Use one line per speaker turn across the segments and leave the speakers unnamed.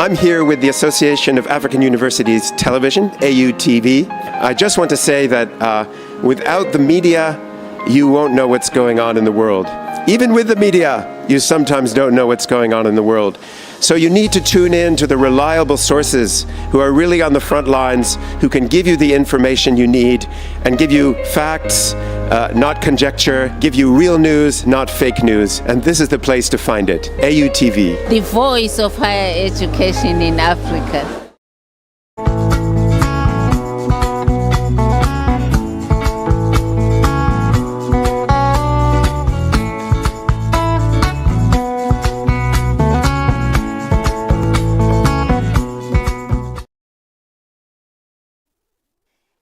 I'm here with the Association of African Universities Television, AUTV. I just want to say that without the media, you won't know what's going on in the world. Even with the media, you sometimes don't know what's going on in the world. So you need to tune in to the reliable sources who are really on the front lines, who can give you the information you need and give you facts, not conjecture, give you real news, not fake news. And this is the place to find it, AUTV.
The voice of higher education in Africa.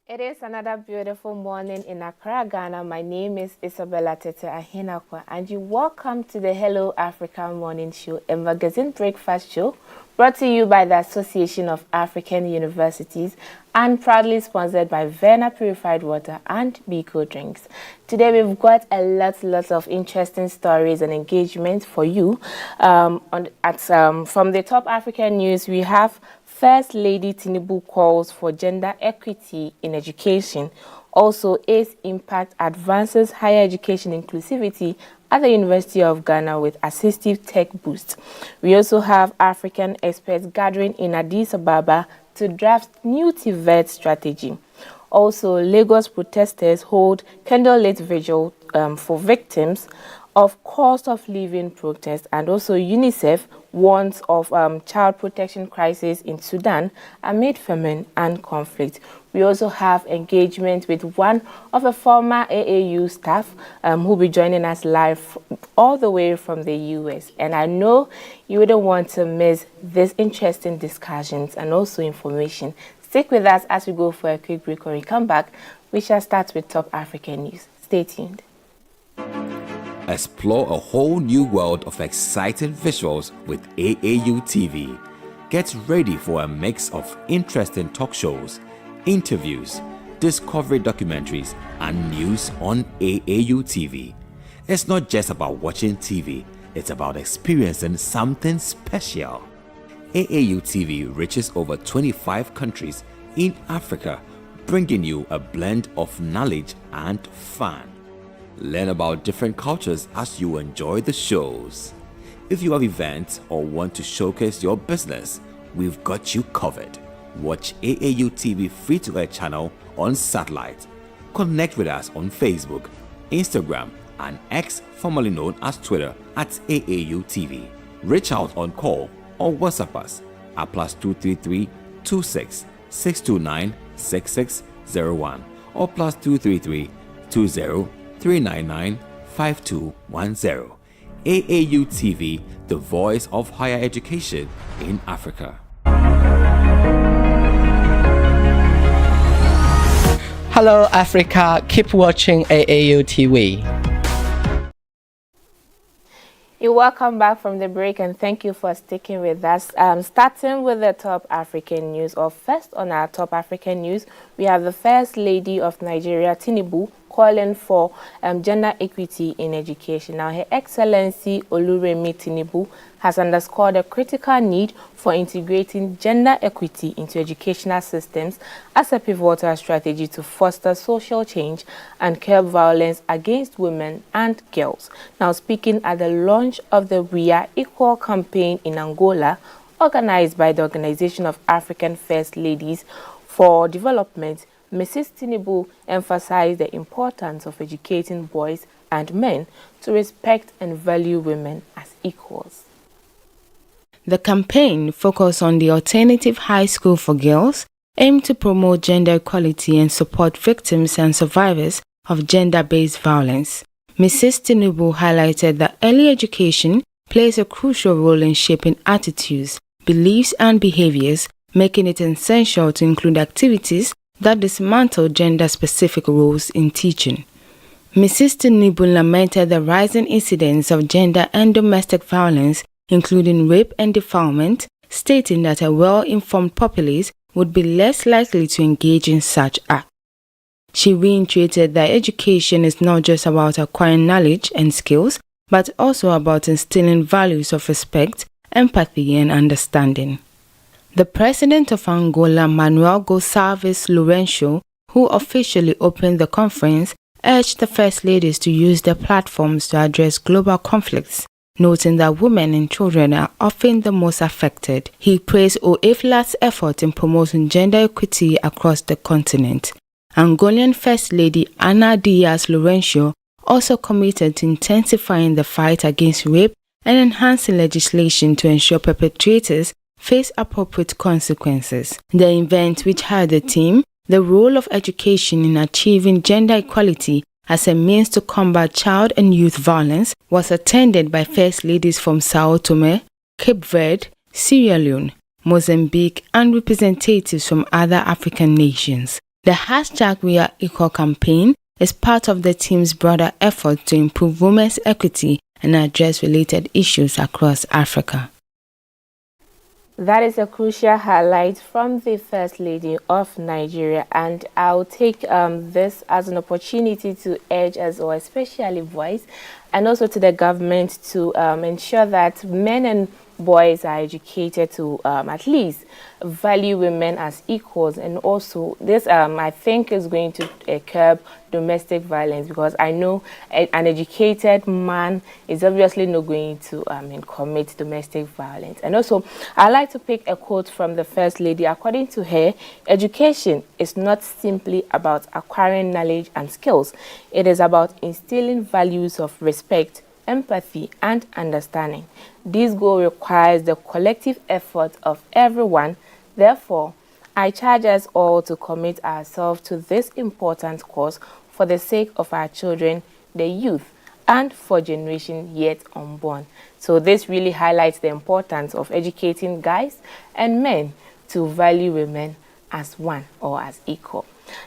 It is another beautiful morning in Accra, Ghana. My name is Isabella Tete Ahinakwa, and you welcome to the Hello Africa Morning Show, a magazine breakfast show brought to you by the Association of African Universities and proudly sponsored by Verna Purified Water and Biko Drinks. Today we've got a lot of interesting stories and engagement for you. From the top African news, we have First Lady Tinubu calls for gender equity in education. Also, ACE Impact advances higher education inclusivity at the University of Ghana with assistive tech boost. We also have African experts gathering in Addis Ababa to draft new TVET strategy. Also, Lagos protesters hold candlelit vigil for victims of cost of living protest, and also UNICEF warns of child protection crisis in Sudan amid famine and conflict. We also have engagement with one of the former AAU staff who will be joining us live all the way from the US. And I know you wouldn't want to miss these interesting discussions and also information. Stick with us as we go for a quick break. When we come back, we shall start with top African news. Stay tuned.
Explore a whole new world of exciting visuals with AAU TV. Get ready for a mix of interesting talk shows, interviews, discovery documentaries, and news on AAU TV. It's not just about watching TV, it's about experiencing something special. AAU TV reaches over 25 countries in Africa, bringing you a blend of knowledge and fun. Learn about different cultures as you enjoy the shows. If you have events or want to showcase your business, we've got you covered. Watch AAU TV free-to-air channel on satellite. Connect with us on Facebook, Instagram, and X, formerly known as Twitter, at AAU TV. Reach out on call or WhatsApp us at +233 26 629 6601 or +233 20 399 5210. AAU TV, the voice of higher education in Africa.
Hello Africa, keep watching AAU TV.
You're welcome back from the break, and thank you for sticking with us. Starting with the top African news, or first on our top African news, we have the First Lady of Nigeria, Tinubu, calling for gender equity in education. Now, Her Excellency Oluremi Tinubu has underscored the critical need for integrating gender equity into educational systems as a pivotal strategy to foster social change and curb violence against women and girls. Now, speaking at the launch of the We Are Equal campaign in Angola, organized by the Organization of African First Ladies for Development, Mrs. Tinubu emphasized the importance of educating boys and men to respect and value women as equals.
The campaign focused on the alternative high school for girls, aimed to promote gender equality and support victims and survivors of gender-based violence. Mrs. Tinubu highlighted that early education plays a crucial role in shaping attitudes, beliefs, and behaviors, making it essential to include activities that dismantle gender-specific roles in teaching. Mrs. Tinubu lamented the rising incidence of gender and domestic violence, including rape and defilement, stating that a well-informed populace would be less likely to engage in such acts. She reiterated that education is not just about acquiring knowledge and skills, but also about instilling values of respect, empathy, and understanding. The president of Angola, Manuel Gonçalves Lourenço, who officially opened the conference, urged the First Ladies to use their platforms to address global conflicts, noting that women and children are often the most affected. He praised OEFLA's effort in promoting gender equity across the continent. Angolan First Lady Ana Diaz Lourenço also committed to intensifying the fight against rape and enhancing legislation to ensure perpetrators face appropriate consequences. The event, which had the theme, "The Role of Education in Achieving Gender Equality as a Means to Combat Child and Youth Violence," was attended by First Ladies from Sao Tome, Cape Verde, Sierra Leone, Mozambique, and representatives from other African nations. The hashtag We Are Equal campaign is part of the team's broader effort to improve women's equity and address related issues across Africa.
That is a crucial highlight from the First Lady of Nigeria, and I'll take this as an opportunity to urge us all, especially boys, and also to the government to ensure that men and boys are educated to at least value women as equals. And also this I think is going to curb domestic violence, because I know an educated man is obviously not going to commit domestic violence. And also I like to pick a quote from the First Lady. According to her, education is not simply about acquiring knowledge and skills. It is about instilling values of respect, empathy, and understanding. This goal requires the collective effort of everyone. Therefore, I charge us all to commit ourselves to this important cause for the sake of our children, the youth, and for generations yet unborn. So this really highlights the importance of educating guys and men to value women as one or as equal.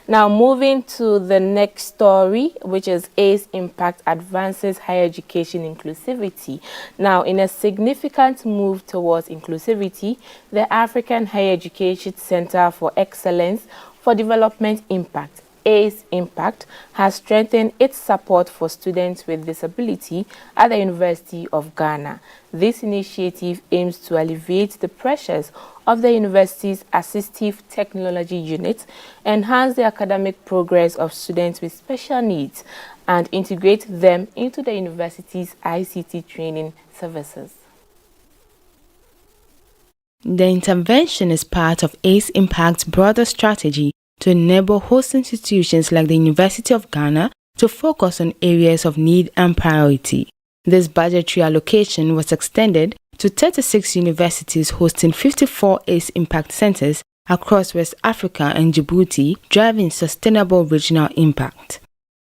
Now, moving to the next story, which is ACE Impact Advances Higher Education Inclusivity. Now, in a significant move towards inclusivity, the African Higher Education Center for Excellence for Development Impact, ACE Impact, has strengthened its support for students with disability at the University of Ghana. This initiative aims to alleviate the pressures of the university's assistive technology unit, enhance the academic progress of students with special needs, and integrate them into the university's ICT training services.
The intervention is part of ACE Impact's broader strategy to enable host institutions like the University of Ghana to focus on areas of need and priority. This budgetary allocation was extended to 36 universities hosting 54 ACE Impact centers across West Africa and Djibouti, driving sustainable regional impact.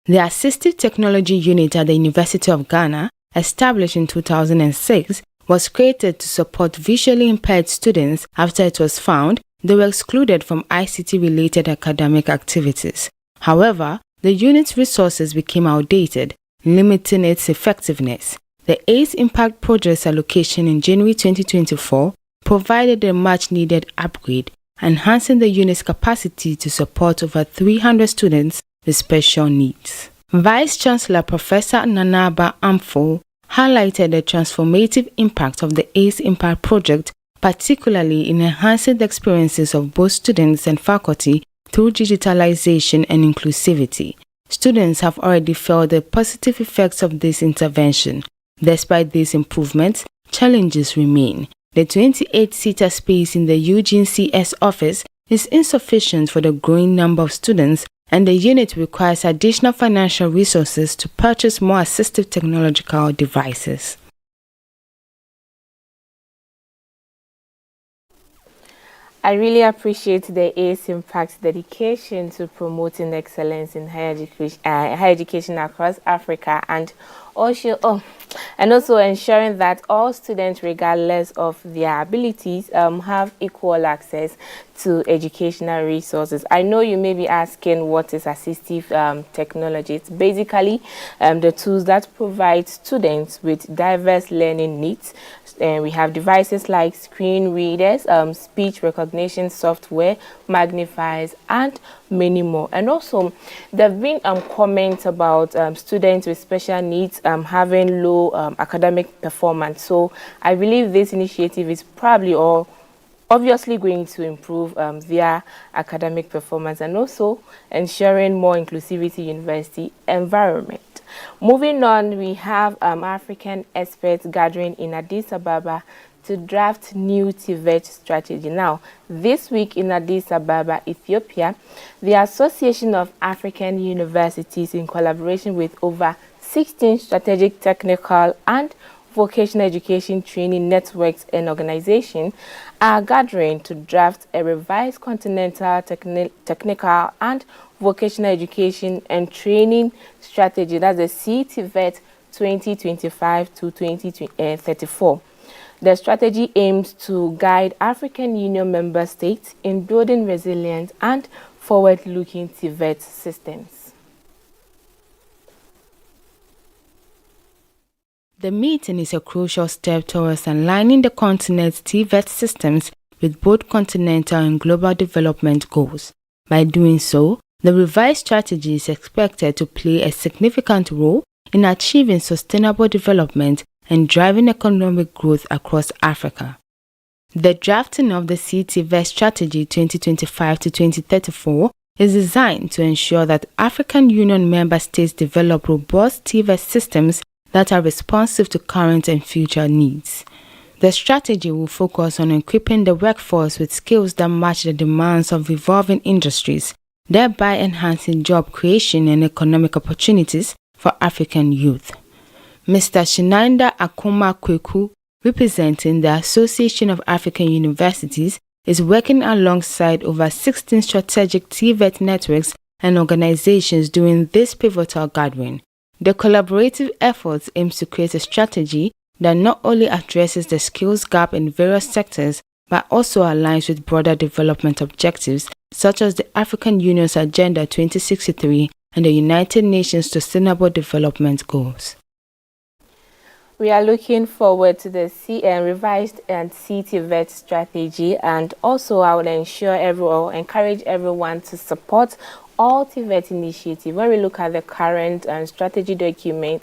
The Assistive Technology Unit at the University of Ghana, established in 2006, was created to support visually impaired students after it was found they were excluded from ICT-related academic activities. However, the unit's resources became outdated, limiting its effectiveness. The ACE Impact Project's allocation in January 2024 provided a much-needed upgrade, enhancing the unit's capacity to support over 300 students with special needs. Vice-Chancellor Professor Nanaba Amfo highlighted the transformative impact of the ACE Impact Project, particularly in enhancing the experiences of both students and faculty through digitalization and inclusivity. Students have already felt the positive effects of this intervention. Despite these improvements, challenges remain. The 28-seater space in the Eugene CS office is insufficient for the growing number of students, and the unit requires additional financial resources to purchase more assistive technological devices.
I really appreciate the ACE Impact's dedication to promoting excellence in higher education across Africa, and also ensuring that all students, regardless of their abilities, have equal access to educational resources. I know you may be asking, what is assistive technology? It's basically the tools that provide students with diverse learning needs. We have devices like screen readers, speech recognition software, magnifiers, and many more. And also, there have been comments about students with special needs having low academic performance. So I believe this initiative is probably, or obviously going to improve their academic performance and also ensuring more inclusivity university environment. Moving on, we have African experts gathering in Addis Ababa to draft new TVET strategy. Now, this week in Addis Ababa, Ethiopia, the Association of African Universities, in collaboration with over 16 strategic, technical, and vocational education training networks and organizations, are gathering to draft a revised continental technical and vocational education and training strategy. That's the CTVET 2025 to 2034. The strategy aims to guide African Union member states in building resilient and forward-looking TVET systems.
The meeting is a crucial step towards aligning the continent's TVET systems with both continental and global development goals. By doing so, the revised strategy is expected to play a significant role in achieving sustainable development and driving economic growth across Africa. The drafting of the CTVET Strategy 2025 to 2034 is designed to ensure that African Union member states develop robust TVET systems that are responsive to current and future needs. The strategy will focus on equipping the workforce with skills that match the demands of evolving industries, thereby enhancing job creation and economic opportunities for African youth. Mr. Shinanda Akuma Kweku, representing the Association of African Universities, is working alongside over 16 strategic TVET networks and organizations during this pivotal gathering. The collaborative efforts aims to create a strategy that not only addresses the skills gap in various sectors, but also aligns with broader development objectives such as the African Union's Agenda 2063 and the United Nations Sustainable Development Goals.
We are looking forward to the revised and CTVET strategy, and also I would encourage everyone to support all TVET initiative. When we look at the current strategy document,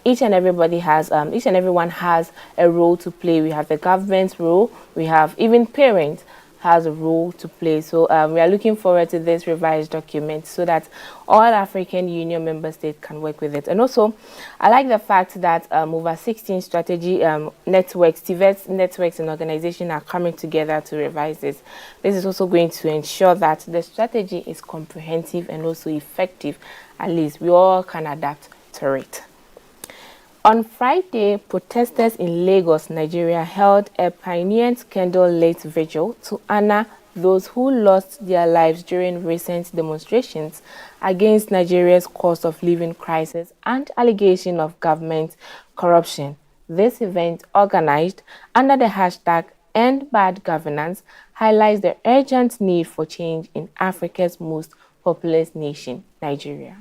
each and everyone has a role to play. We have the government's role, we have even parents has a role to play. So we are looking forward to this revised document so that all African Union member states can work with it. And also, I like the fact that over 16 strategy networks, TVET networks and organizations are coming together to revise this. This is also going to ensure that the strategy is comprehensive and also effective. At least we all can adapt to it. On Friday, protesters in Lagos, Nigeria, held a poignant candle-lit vigil to honor those who lost their lives during recent demonstrations against Nigeria's cost of living crisis and allegation of government corruption. This event, organized under the hashtag End Bad Governance, highlights the urgent need for change in Africa's most populous nation, Nigeria.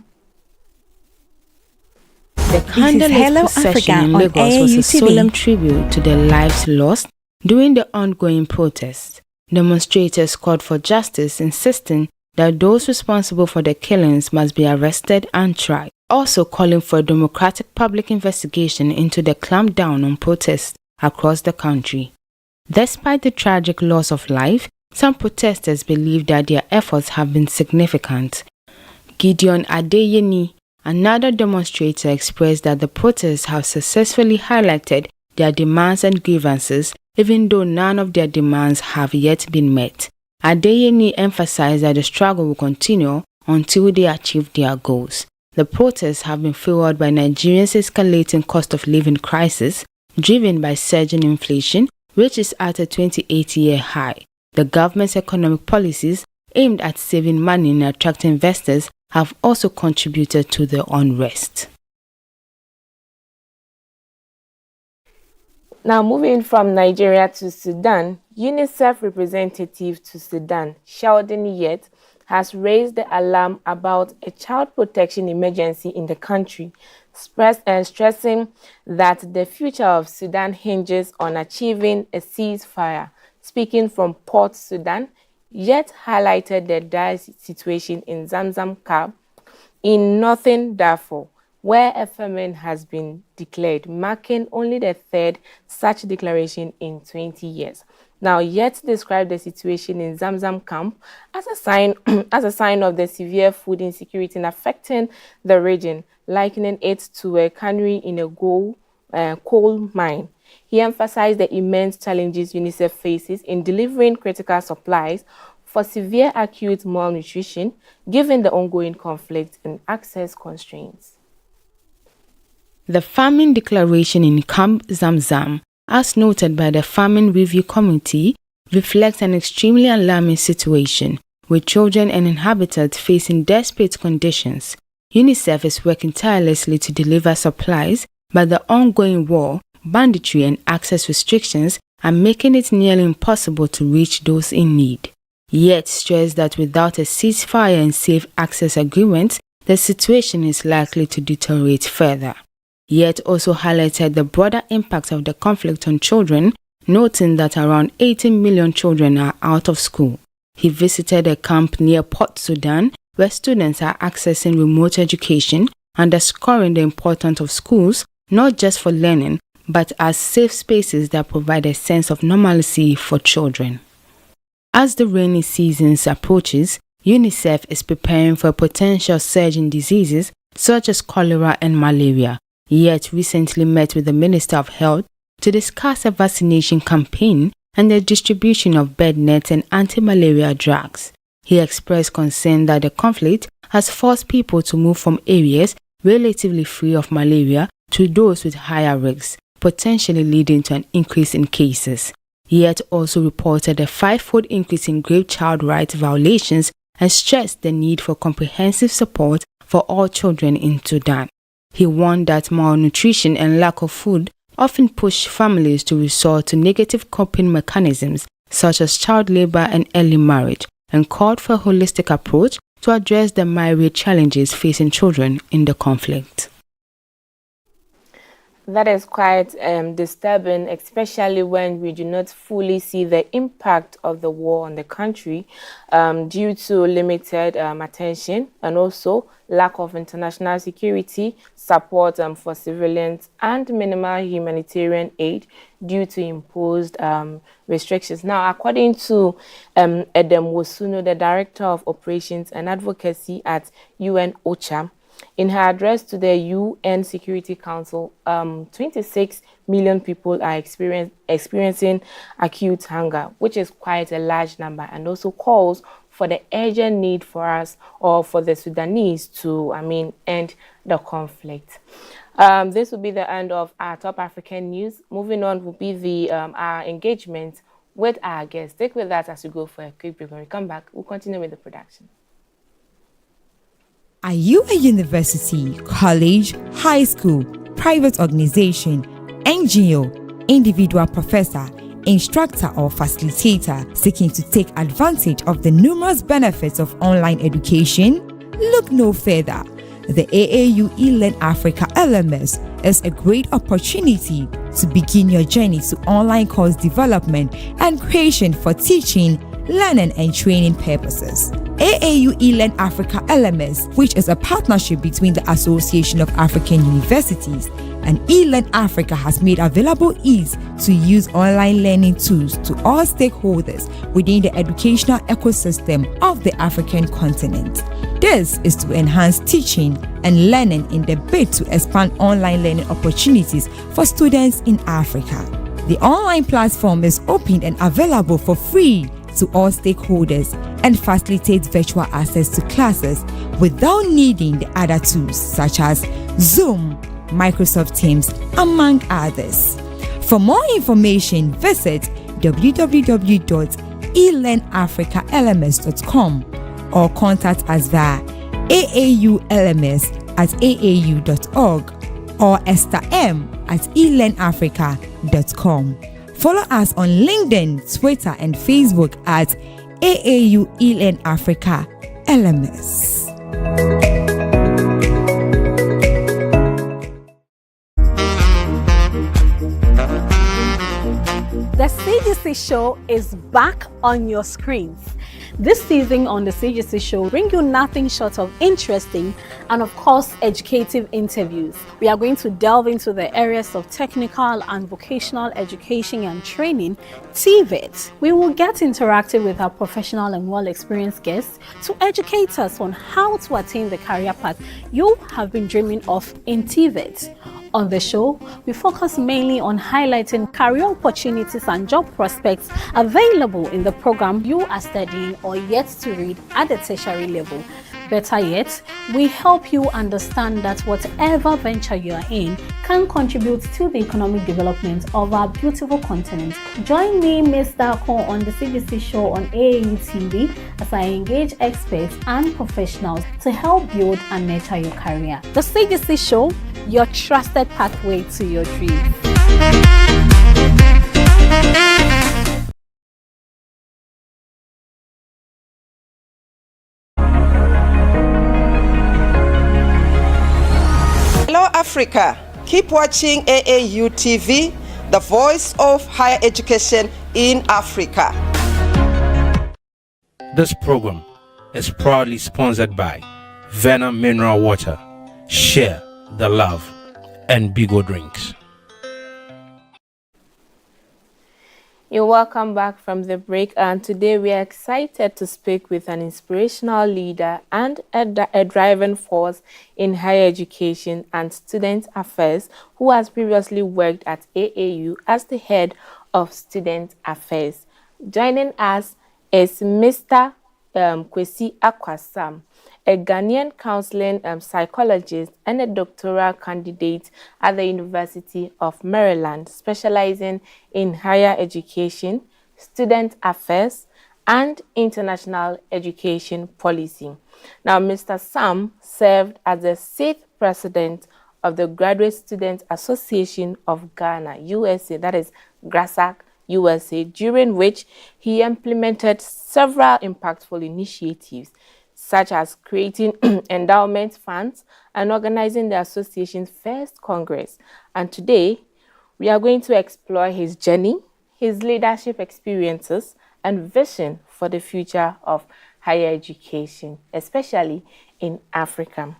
The candlelit procession in Lagos was a solemn tribute to the lives lost during the ongoing protests. Demonstrators called for justice, insisting that those responsible for the killings must be arrested and tried, also calling for a democratic public investigation into the clampdown on protests across the country. Despite the tragic loss of life, some protesters believe that their efforts have been significant. Gideon Adeyemi, another demonstrator, expressed that the protests have successfully highlighted their demands and grievances, even though none of their demands have yet been met. Adeyemi emphasized that the struggle will continue until they achieve their goals. The protests have been fueled by Nigeria's escalating cost of living crisis, driven by surging inflation, which is at a 28-year high. The government's economic policies aimed at saving money and attracting investors have also contributed to the unrest. Now, moving from Nigeria to Sudan, UNICEF representative to Sudan, Sheldon Yett, has raised the alarm about a child protection emergency in the country, stressing that the future of Sudan hinges on achieving a ceasefire. Speaking from Port Sudan, Yett highlighted the dire situation in Zamzam Camp in northern Darfur, where a famine has been declared, marking only the third such declaration in 20 years. Now, yet describe the situation in Zamzam camp as a sign of the severe food insecurity affecting the region, likening it to a cannery in a coal mine. He emphasized the immense challenges UNICEF faces in delivering critical supplies for severe acute malnutrition, given the ongoing conflict and access constraints.
The famine declaration in Camp Zamzam, as noted by the Famine Review Committee, reflects an extremely alarming situation, with children and inhabitants facing desperate conditions. UNICEF is working tirelessly to deliver supplies, but the ongoing war, banditry and access restrictions are making it nearly impossible to reach those in need. Yet stressed that without a ceasefire and safe access agreements, the situation is likely to deteriorate further. Yet also highlighted the broader impact of the conflict on children, noting that around 18 million children are out of school. He visited a camp near Port Sudan where students are accessing remote education, underscoring the importance of schools not just for learning but as safe spaces that provide a sense of normalcy for children. As the rainy season approaches, UNICEF is preparing for a potential surge in diseases such as cholera and malaria, yet recently met with the Minister of Health to discuss a vaccination campaign and the distribution of bed nets and anti-malaria drugs. He expressed concern that the conflict has forced people to move from areas relatively free of malaria to those with higher risks, potentially leading to an increase in cases. Yet also reported a 5-fold increase in grave child rights violations and stressed the need for comprehensive support for all children in Sudan. He warned that malnutrition and lack of food often push families to resort to negative coping mechanisms such as child labor and early marriage, and called for a holistic approach to address the myriad challenges facing children in the conflict.
That is quite disturbing, especially when we do not fully see the impact of the war on the country due to limited attention and also lack of international security support for civilians and minimal humanitarian aid due to imposed restrictions. Now, according to Edem Wosuno, the Director of Operations and Advocacy at UN OCHA, in her address to the UN Security Council, 26 million people are experiencing acute hunger, which is quite a large number, and also calls for the urgent need for us or for the Sudanese to, end the conflict. This will be the end of our top African news. Moving on will be the our engagement with our guests. Stick with us as we go for a quick break. When we come back, we'll continue with the production.
Are you a university, college, high school, private organization, NGO, individual professor, instructor or facilitator seeking to take advantage of the numerous benefits of online education? Look no further. The AAU eLearn Africa LMS is a great opportunity to begin your journey to online course development and creation for teaching, learning and training purposes. AAU eLearn Africa LMS, which is a partnership between the Association of African Universities and eLearn Africa, has made available ease to use online learning tools to all stakeholders within the educational ecosystem of the African continent. This is to enhance teaching and learning in the bid to expand online learning opportunities for students in Africa. The online platform is open and available for free to all stakeholders and facilitates virtual access to classes without needing the other tools such as Zoom, Microsoft Teams, among others. For more information, visit www.elearnafricalms.com or contact us via aaulms@aau.org or estherm@elearnafrica.com. Follow us on LinkedIn, Twitter, and Facebook at AAU eLearn Africa LMS.
The sages CGC show is back on your screens. This season on the CGC show bring you nothing short of interesting and of course educative interviews. We are going to delve into the areas of technical and vocational education and training, TVET. We will get interactive with our professional and well-experienced guests to educate us on how to attain the career path you have been dreaming of in TVET. On the show, we focus mainly on highlighting career opportunities and job prospects available in the program you are studying or yet to read at the tertiary level. Better yet, we help you understand that whatever venture you are in can contribute to the economic development of our beautiful continent. Join me, Mr. Ko, on the CGC show on AAU TV as I engage experts and professionals to help build and nurture your career. The CGC show, your trusted pathway to your dreams.
Hello Africa, keep watching AAU TV, the voice of higher education in Africa.
This program is proudly sponsored by Venom Mineral Water, Share the Love, and Bigo Drinks.
You're welcome back from the break, and today we are excited to speak with an inspirational leader and a driving force in higher education and student affairs who has previously worked at AAU as the head of student affairs. Joining us is Mr. Kwesi Akwasam, a Ghanaian counseling psychologist and a doctoral candidate at the University of Maryland, specializing in higher education, student affairs, and international education policy. Now, Mr. Sam served as the 6th president of the Graduate Student Association of Ghana, USA, that is GRASAC, USA, during which he implemented several impactful initiatives, such as creating endowment funds and organizing the association's first congress. And today, we are going to explore his journey, his leadership experiences, and vision for the future of higher education, especially in Africa.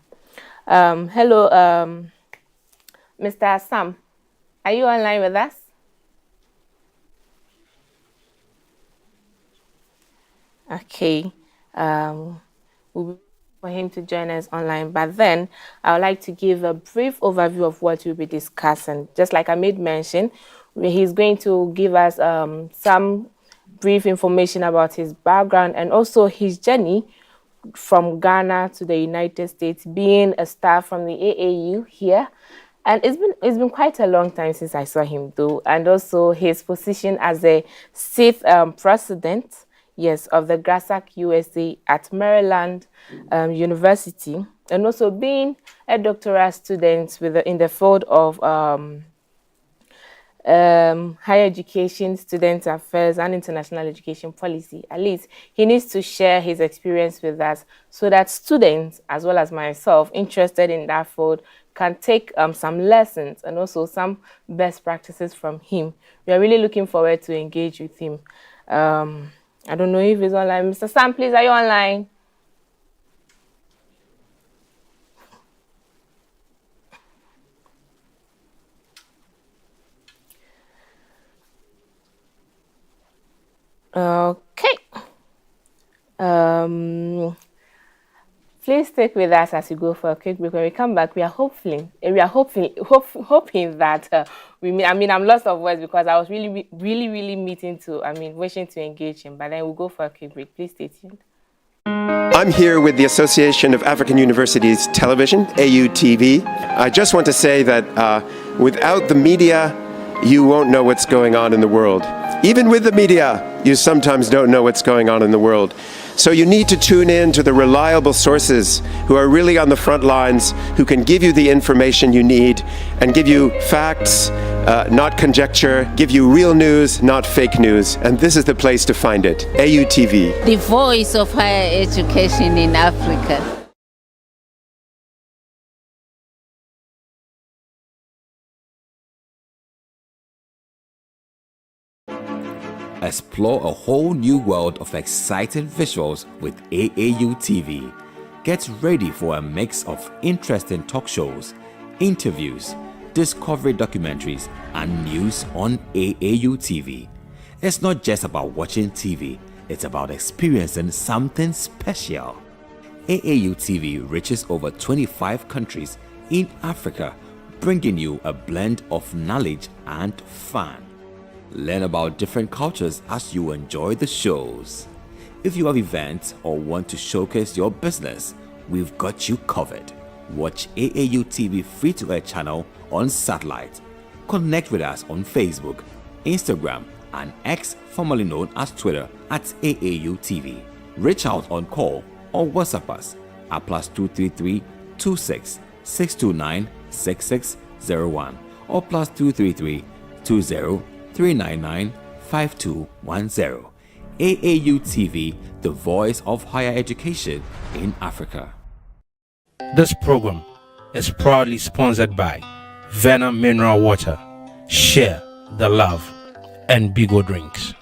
Hello, Mr. Sam. Are you online with us? Okay. We'll be waiting for him to join us online, but then I would like to give a brief overview of what we'll be discussing. Just like I made mention, he's going to give us some brief information about his background and also his journey from Ghana to the United States, being a staff from the AAU here. And it's been quite a long time since I saw him though, and also his position as the 6th president, yes, of the GRASAC USA at Maryland University, and also being a doctoral student in the field of higher education, student affairs, and international education policy. At least he needs to share his experience with us so that students, as well as myself, interested in that field can take some lessons and also some best practices from him. We are really looking forward to engage with him. I don't know if he's online. Mr. Sam, please, are you online? Okay. Please stick with us as we go for a quick break. When we come back, we are hoping that I'm lost of words because I was really wishing to engage him. But then we'll go for a quick break. Please stay tuned.
I'm here with the Association of African Universities Television, AUTV. I just want to say that without the media, you won't know what's going on in the world. Even with the media, you sometimes don't know what's going on in the world. So you need to tune in to the reliable sources who are really on the front lines, who can give you the information you need and give you facts, not conjecture, give you real news, not fake news. And this is the place to find it, AUTV.
The voice of higher education in Africa.
Explore a whole new world of exciting visuals with AAU TV. Get ready for a mix of interesting talk shows, interviews, discovery documentaries, and news on AAU TV. It's not just about watching TV, it's about experiencing something special. AAU TV reaches over 25 countries in Africa, bringing you a blend of knowledge and fun. Learn about different cultures as you enjoy the shows. If you have events or want to showcase your business, we've got you covered. Watch AAU TV free-to-air channel on satellite. Connect with us on Facebook, Instagram, and X, formerly known as Twitter, at AAU TV. Reach out on call or WhatsApp us at +233 26 629 6601 or +233 20 399 5210. AAU TV, the voice of higher education in Africa.
This program is proudly sponsored by Vena Mineral Water, Share the Love, and Bigo Drinks.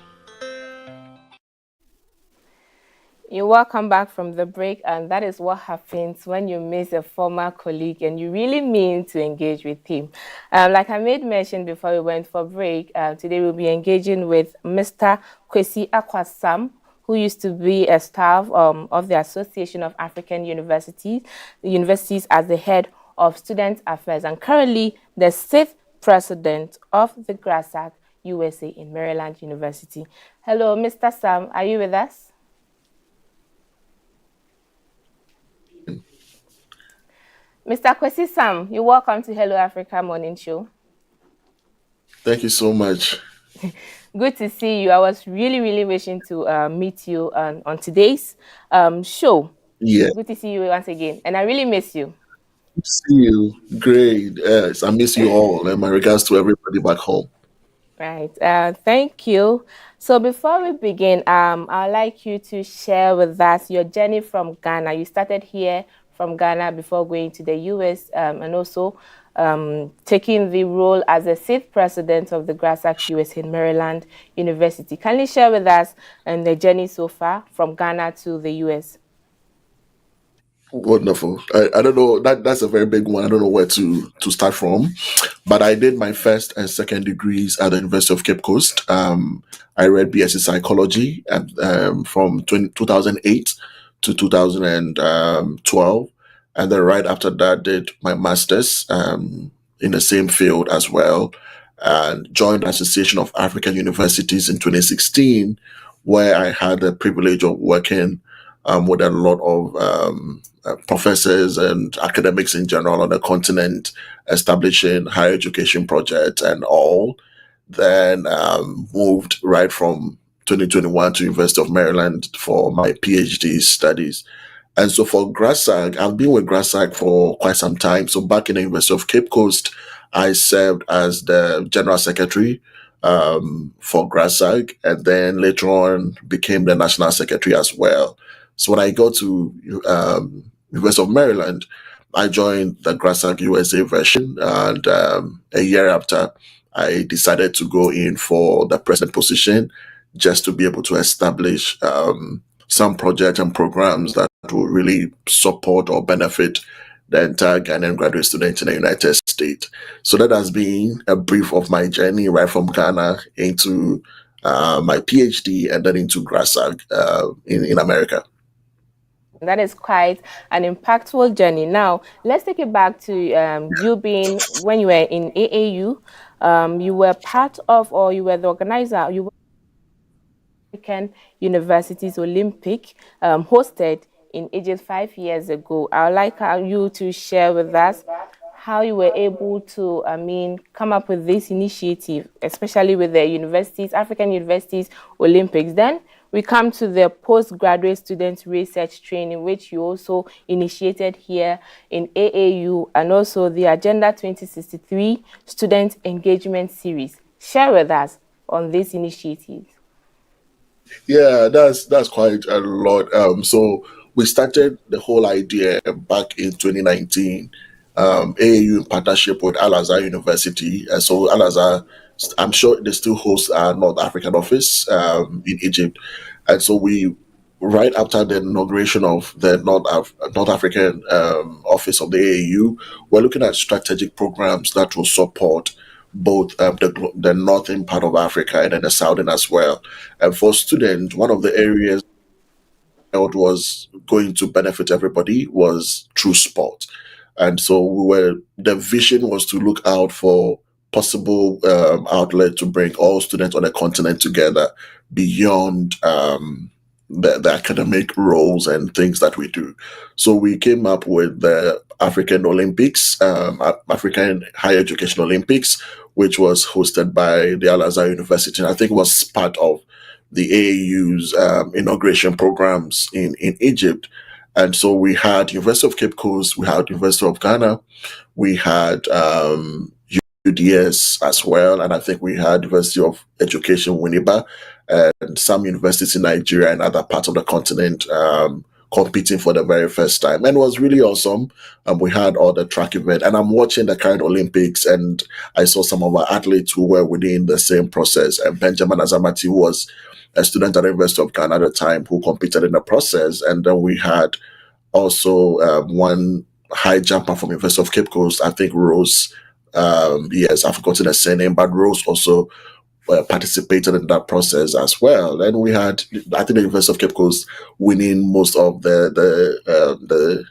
You're welcome back from the break, and that is what happens when you miss a former colleague and you really mean to engage with him. Like I made mention before we went for break, today we'll be engaging with Mr. Kwesi Akwasam, who used to be a staff of the Association of African Universities as the head of Student Affairs, and currently the 6th president of the GRASAC USA in Maryland University. Hello, Mr. Sam, are you with us? Mr. Kwesi Sam, you're welcome to Hello Africa Morning Show.
Thank you so much.
Good to see you. I was really wishing to meet you on today's show.
Yeah.
Good to see you once again. And I really miss you.
See you. Great. Yes, I miss you all. And my regards to everybody back home.
Right. Thank you. So before we begin, I'd like you to share with us your journey from Ghana. You started here from Ghana before going to the US and also taking the role as the 6th president of the GRASAC US in Maryland University. Can you share with us the journey so far from Ghana to the US?
Wonderful. I don't know, that's a very big one. I don't know where to start from, but I did my first and second degrees at the University of Cape Coast. I read BSc Psychology from 2008 to 2012, and then right after that did my master's in the same field as well, and joined the Association of African Universities in 2016, where I had the privilege of working with a lot of professors and academics in general on the continent, establishing higher education projects and all. Then moved right from 2021 to University of Maryland for my PhD studies. And so for GRASAC, I've been with GRASAC for quite some time. So back in the University of Cape Coast, I served as the General Secretary for GRASAC, and then later on became the National Secretary as well. So when I got to University of Maryland, I joined the GRASAC USA version, and a year after, I decided to go in for the president position just to be able to establish some projects and programs that will really support or benefit the entire Ghanaian graduate students in the United States. So that has been a brief of my journey right from Ghana into my PhD and then into GRASAC in America.
That is quite an impactful journey. Now, let's take it back to you being, when you were in AAU, you were part of, or you were the organizer, you were African Universities Olympic hosted in Egypt 5 years ago. I would like you to share with us how you were able to, come up with this initiative, especially with the universities, African Universities Olympics. Then we come to the postgraduate student research training, which you also initiated here in AAU, and also the Agenda 2063 Student Engagement Series. Share with us on this initiative.
Yeah, that's quite a lot. So we started the whole idea back in 2019, AAU in partnership with Al Azhar University. So Al Azhar I'm sure they still host our North African office in Egypt. And so right after the inauguration of the North African office of the AAU, we're looking at strategic programs that will support both the northern part of Africa and then the southern as well. And for students, one of the areas felt was going to benefit everybody was through sport. And so the vision was to look out for possible outlet to bring all students on the continent together beyond the academic roles and things that we do. So we came up with the African Olympics, African Higher Education Olympics, which was hosted by the Al Azhar University. And I think it was part of the AAU's inauguration programs in Egypt. And so we had University of Cape Coast, we had University of Ghana, we had UDS as well, and I think we had University of Education Winneba, and some universities in Nigeria and other parts of the continent competing for the very first time. And it was really awesome. We had all the track event, and I'm watching the current Olympics, and I saw some of our athletes who were within the same process. And Benjamin Azamati, who was a student at the University of Ghana at the time, who competed in the process. And then we had also one high jumper from University of Cape Coast, I think Rose. Yes, I've forgotten the surname, but Rose also participated in that process as well. And we had, I think, the University of Cape Coast winning most of the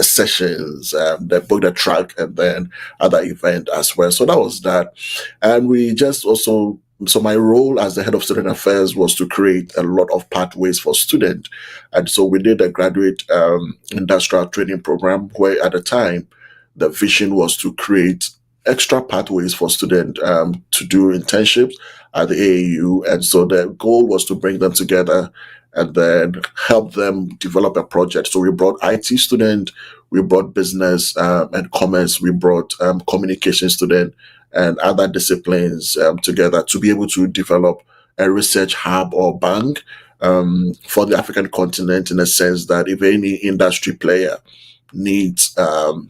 sessions, both the track and then other event as well. So that was that. And we just also, so my role as the head of student affairs was to create a lot of pathways for students. And so we did a graduate industrial training program where at the time, the vision was to create extra pathways for students to do internships at the AAU. And so the goal was to bring them together and then help them develop a project. So we brought IT students, we brought business and commerce, we brought communication students and other disciplines together to be able to develop a research hub or bank for the African continent, in a sense that if any industry player needs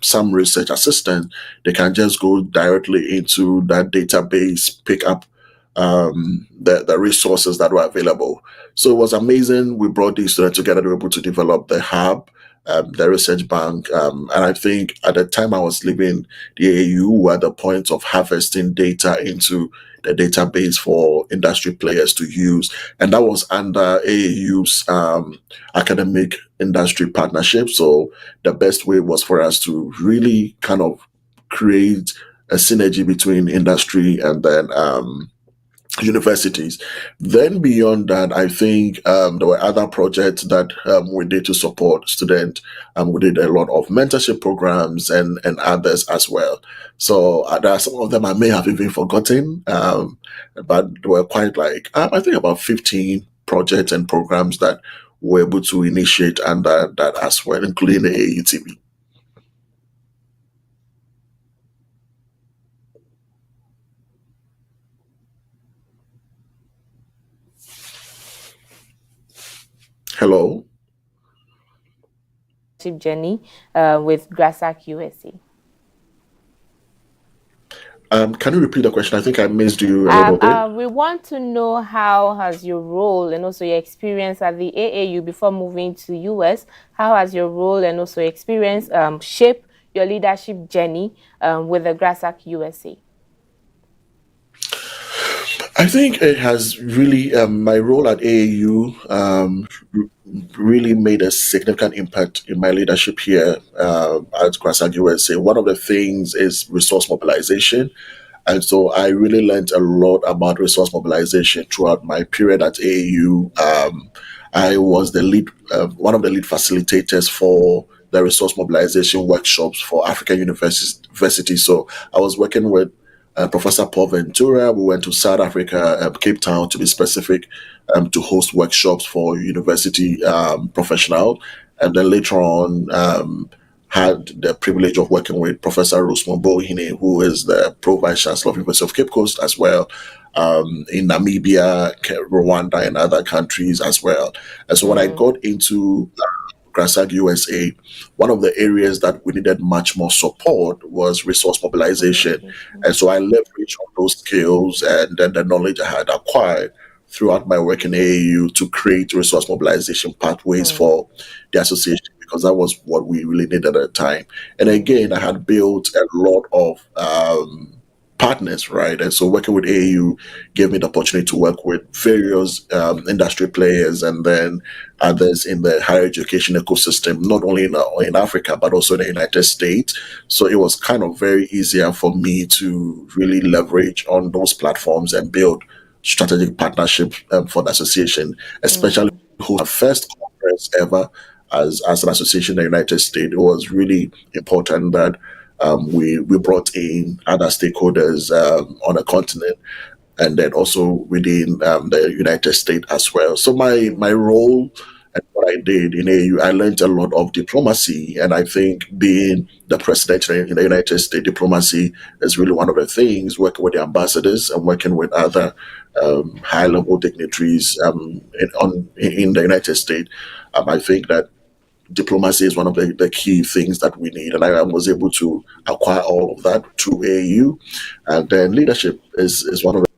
some research assistance, they can just go directly into that database, pick up the resources that were available. So it was amazing. We brought these students together to be able to develop the hub, the research bank. And I think at the time I was leaving the AAU, we were at the point of harvesting data into the database for industry players to use. And that was under AAU's academic industry partnership. So the best way was for us to really kind of create a synergy between industry and then universities. Then beyond that, I think there were other projects that we did to support students. We did a lot of mentorship programs and others as well. So there are some of them I may have even forgotten, but there were quite I think about 15 projects and programs that we were able to initiate under that as well, including the AUTV. Hello.
Journey with GRASAC USA.
Can you repeat the question? I think I missed you a little bit.
We want to know how has your role and also your experience at the AAU before moving to US, how has your role and also experience shaped your leadership journey with the GRASAC USA?
I think it has really, my role at AAU really made a significant impact in my leadership here at GRASAC USA. One of the things is resource mobilization. And so I really learned a lot about resource mobilization throughout my period at AAU. I was the lead, one of the lead facilitators for the resource mobilization workshops for African universities. So I was working with Professor Paul Ventura. We went to South Africa, Cape Town to be specific, to host workshops for university professionals. And then later on, had the privilege of working with Professor Rosemont Bohine, who is the Pro Vice Chancellor of University of Cape Coast as well, in Namibia, Rwanda, and other countries as well. And so when I got into Grasag USA, one of the areas that we needed much more support was resource mobilization. And so I leveraged on those skills and then the knowledge I had acquired throughout my work in AAU to create resource mobilization pathways for the association, because that was what we really needed at the time. And again, I had built a lot of partners, right? And so working with AAU gave me the opportunity to work with various industry players and then others in the higher education ecosystem, not only in Africa, but also in the United States. So it was kind of very easier for me to really leverage on those platforms and build strategic partnership for the association, especially who our first conference ever as an association in the United States. It was really important that we brought in other stakeholders on the continent and then also within the United States as well. So my role and what I did in AU, I learned a lot of diplomacy, and I think being the president in the United States, diplomacy is really one of the things. Working with the ambassadors and working with other high-level dignitaries in the United States, I think that diplomacy is one of the key things that we need. And I was able to acquire all of that through AAU. And then leadership is one of the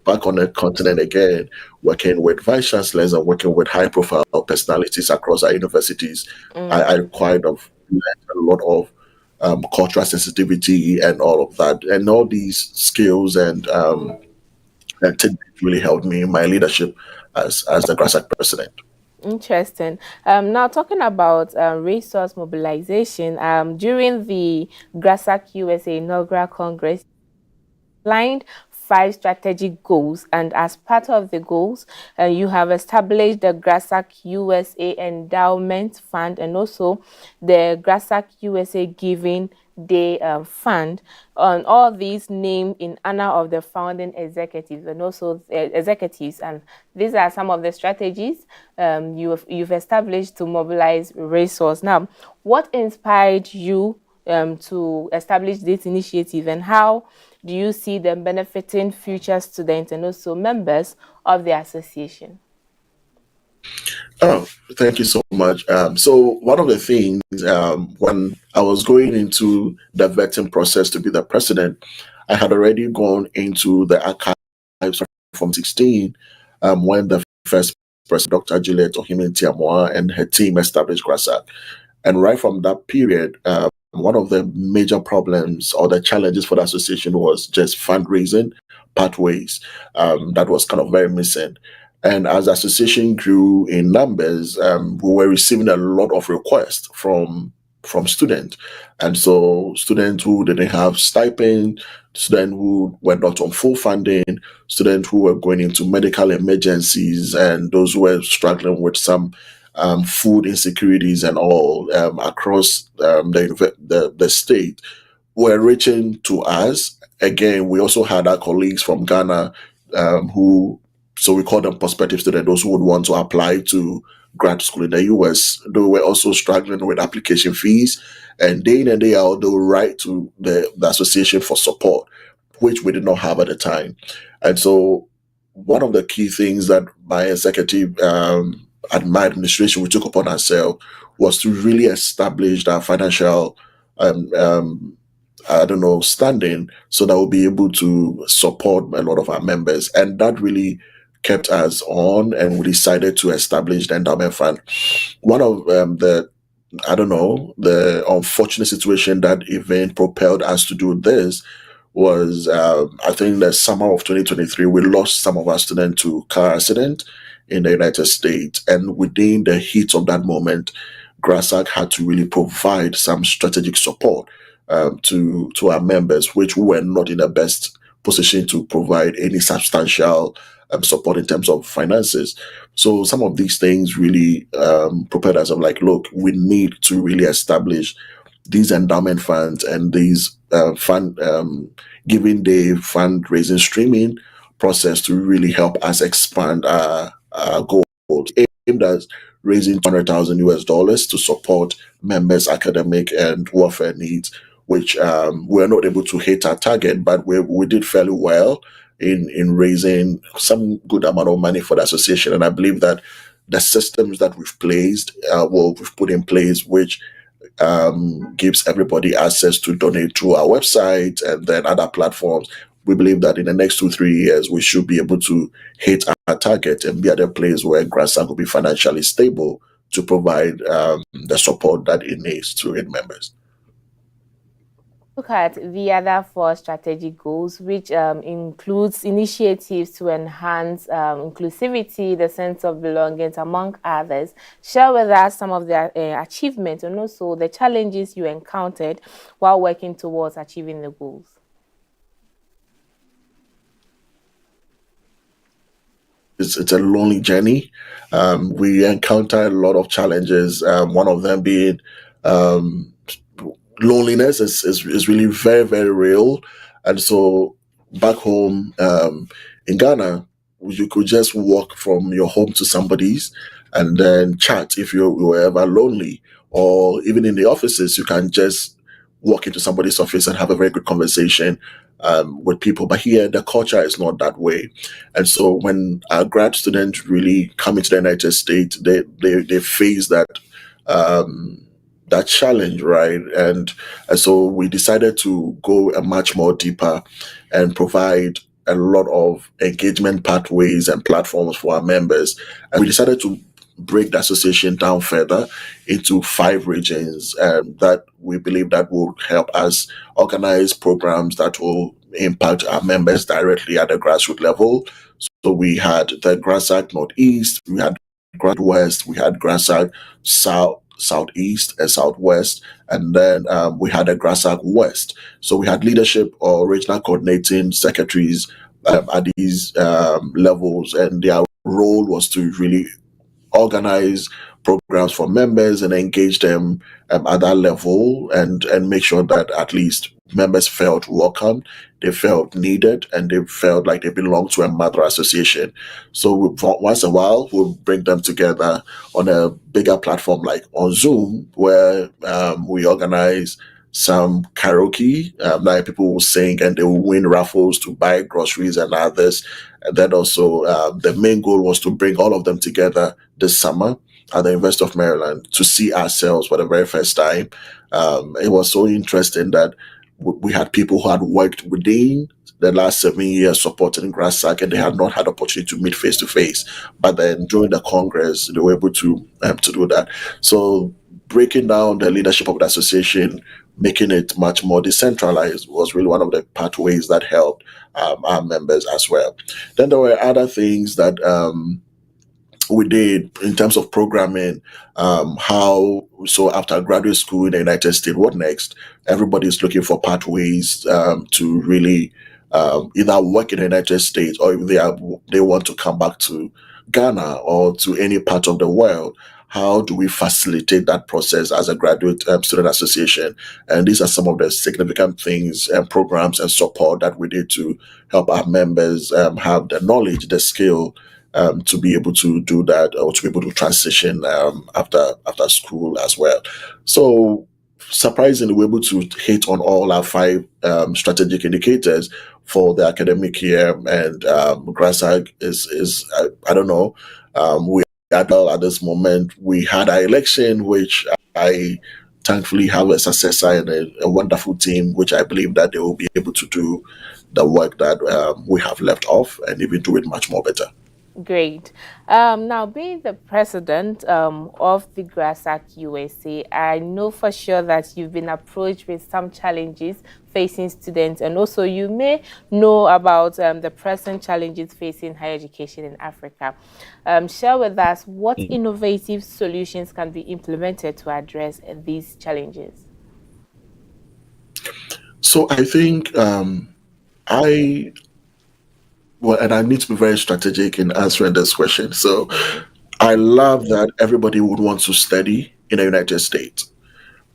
back on the continent again, working with vice chancellors and working with high profile personalities across our universities. I kind of learned a lot of cultural sensitivity and all of that. And all these skills and tidbits really helped me in my leadership as the GRASAC president.
Interesting. Now talking about resource mobilization, during the GRASAC USA inaugural Congress, outlined 5 strategic goals, and as part of the goals, you have established the GRASAC USA Endowment Fund and also the GRASAC USA Giving Day Fund. On all these named in honor of the founding executives and also executives, and these are some of the strategies you've established to mobilize resource. Now, what inspired you to establish this initiative, and how do you see them benefiting future students and also members of the association?
Oh, thank you so much. So one of the things when I was going into the vetting process to be the president, I had already gone into the archives from 16 when the first president, Dr. Juliet Ohimini-Tiamoa, and her team established GRASAC. And right from that period, one of the major problems or the challenges for the association was just fundraising pathways. That was kind of very missing. And as the association grew in numbers, we were receiving a lot of requests from students. And so students who didn't have stipend, students who were not on full funding, students who were going into medical emergencies, and those who were struggling with some food insecurities and all across the state were reaching to us. Again, we also had our colleagues from Ghana so we call them prospective students, those who would want to apply to grad school in the US. They were also struggling with application fees, and day in and day out, they would write to the association for support, which we did not have at the time. And so one of the key things that my executive and my administration, we took upon ourselves was to really establish that financial standing, so that we'll be able to support a lot of our members. And that really kept us on, and we decided to establish the endowment fund. One of the unfortunate situation that even propelled us to do this was, I think the summer of 2023, we lost some of our students to car accident in the United States. And within the heat of that moment, GRASAC had to really provide some strategic support to our members, which we were not in the best position to provide any substantial support in terms of finances. So some of these things really propelled us. I'm like, look, we need to really establish these endowment funds and these giving day fundraising streaming process to really help us expand our goals, aimed at raising $200,000 to support members' academic and welfare needs, which we're not able to hit our target, but we did fairly well in raising some good amount of money for the association. And I believe that the systems that we've put in place, which gives everybody access to donate through our website and then other platforms. We believe that in the next 2-3 years, we should be able to hit our target and be at a place where GRASAC will be financially stable to provide the support that it needs to its members.
Look at the other 4 strategic goals, which includes initiatives to enhance inclusivity, the sense of belonging, among others. Share with us some of their achievements and also the challenges you encountered while working towards achieving the goals.
It's a lonely journey. We encounter a lot of challenges. One of them being loneliness is really very, very real. And so back home in Ghana, you could just walk from your home to somebody's and then chat if you were ever lonely. Or even in the offices, you can just walk into somebody's office and have a very good conversation with people. But here, the culture is not that way. And so when our grad students really come into the United States, they face that that challenge, right? And so we decided to go a much more deeper and provide a lot of engagement pathways and platforms for our members. And we decided to break the association down further into 5 regions that we believe that will help us organize programs that will impact our members directly at the grassroots level. So we had the GRASAC Northeast, we had GRASAC West, we had GRASAC South, Southeast and Southwest, and then we had a GRASAC West. So we had leadership or regional coordinating secretaries at these levels, and their role was to really organize programs for members and engage them at that level and make sure that at least members felt welcome, they felt needed, and they felt like they belonged to a mother association. So once in a while, we'll bring them together on a bigger platform like on Zoom, where we organize some karaoke, like people will sing and they will win raffles to buy groceries and others. And then also the main goal was to bring all of them together this summer at the University of Maryland to see ourselves for the very first time. It was so interesting that we had people who had worked within the last 7 years supporting GRASAC, and they had not had opportunity to meet face to face. But then during the Congress, they were able to do that. So breaking down the leadership of the association, making it much more decentralized was really one of the pathways that helped our members as well. Then there were other things that we did in terms of programming, so after graduate school in the United States, what next? Everybody's looking for pathways to really either work in the United States, or if they want to come back to Ghana or to any part of the world. How do we facilitate that process as a graduate student association? And these are some of the significant things and programs and support that we did to help our members have the knowledge, the skill to be able to do that, or to be able to transition after school as well. So surprisingly, we're able to hit on all our 5 strategic indicators for the academic year, and GRASAC is I don't know, we at this moment. We had our election, which I thankfully have a successor and a wonderful team, which I believe that they will be able to do the work that we have left off and even do it much more better.
Great. Now, being the president of the GRASAC USA, I know for sure that you've been approached with some challenges facing students, and also you may know about the present challenges facing higher education in Africa. Share with us what innovative solutions can be implemented to address these challenges.
So I think and I need to be very strategic in answering this question. So I love that everybody would want to study in the United States.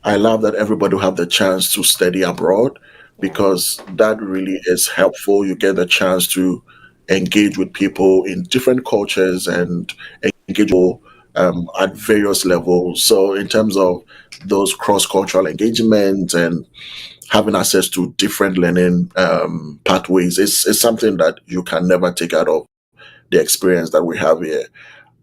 I love that everybody will have the chance to study abroad, because that really is helpful. You get the chance to engage with people in different cultures and engage people at various levels. So in terms of those cross-cultural engagements and having access to different learning pathways is something that you can never take out of the experience that we have here.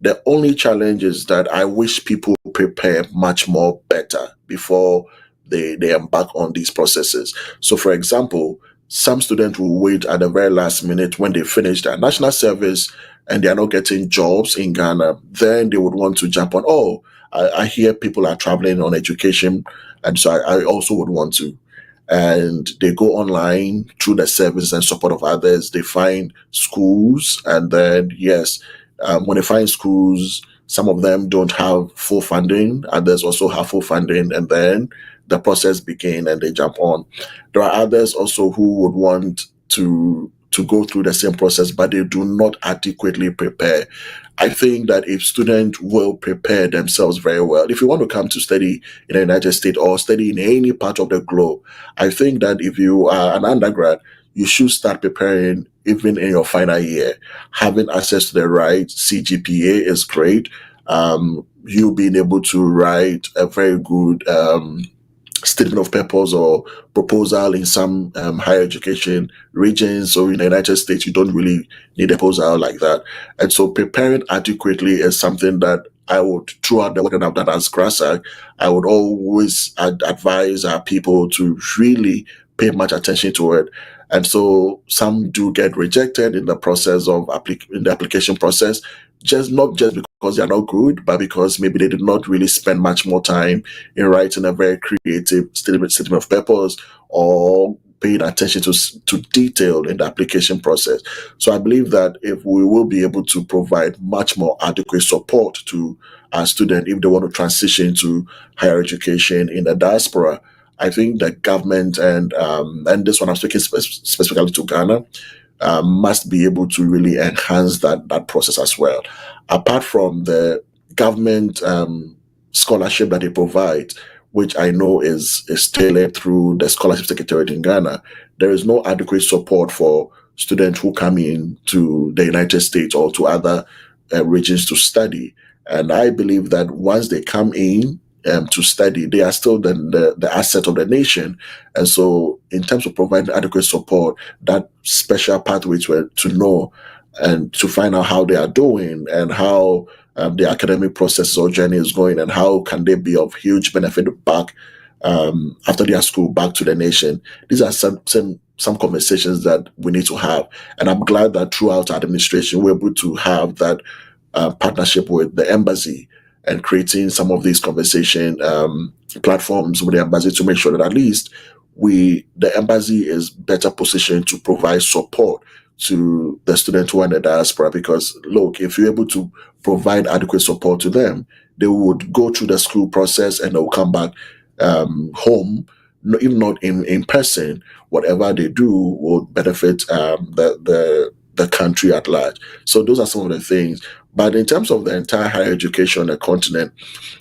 The only challenge is that I wish people prepare much more better before they embark on these processes. So, for example, some students will wait at the very last minute when they finish their national service and they are not getting jobs in Ghana. Then they would want to jump on, oh, I hear people are traveling on education, and so I also would want to. And they go online through the service and support of others. They find schools, and then, yes, when they find schools, some of them don't have full funding, others also have full funding, and then the process begins and they jump on. There are others also who would want to go through the same process, but they do not adequately prepare. I think that if students will prepare themselves very well, if you want to come to study in the United States or study in any part of the globe, I think that if you are an undergrad, you should start preparing even in your final year. Having access to the right CGPA is great. You being able to write a very good statement of purpose or proposal in some higher education regions, or in the United States, you don't really need a proposal like that. And so preparing adequately is something that I would, throughout the work that I've done as GRASAC, I would always advise our people to really pay much attention to it. And so some do get rejected in the process of in the application process, not just because they're not good, but because maybe they did not really spend much more time in writing a very creative statement of purpose or paying attention to detail in the application process. So I believe that if we will be able to provide much more adequate support to our students if they want to transition to higher education in the diaspora, I think the government and this one I'm speaking specifically to Ghana, must be able to really enhance that process as well. Apart from the government scholarship that they provide, which I know is tailored through the Scholarship Secretariat in Ghana, there is no adequate support for students who come in to the United States or to other regions to study. And I believe that once they come in to study, they are still the asset of the nation. And so in terms of providing adequate support, that special pathway to know and to find out how they are doing and how the academic process or journey is going and how can they be of huge benefit back after their school back to the nation. These are some conversations that we need to have. And I'm glad that throughout our administration, we're able to have that partnership with the embassy and creating some of these conversation platforms with the embassy to make sure that at least the embassy is better positioned to provide support to the students who are in the diaspora. Because look, if you're able to provide adequate support to them, they would go through the school process and they'll come back home, if not in person. Whatever they do will benefit the country at large. So those are some of the things. But in terms of the entire higher education on the continent,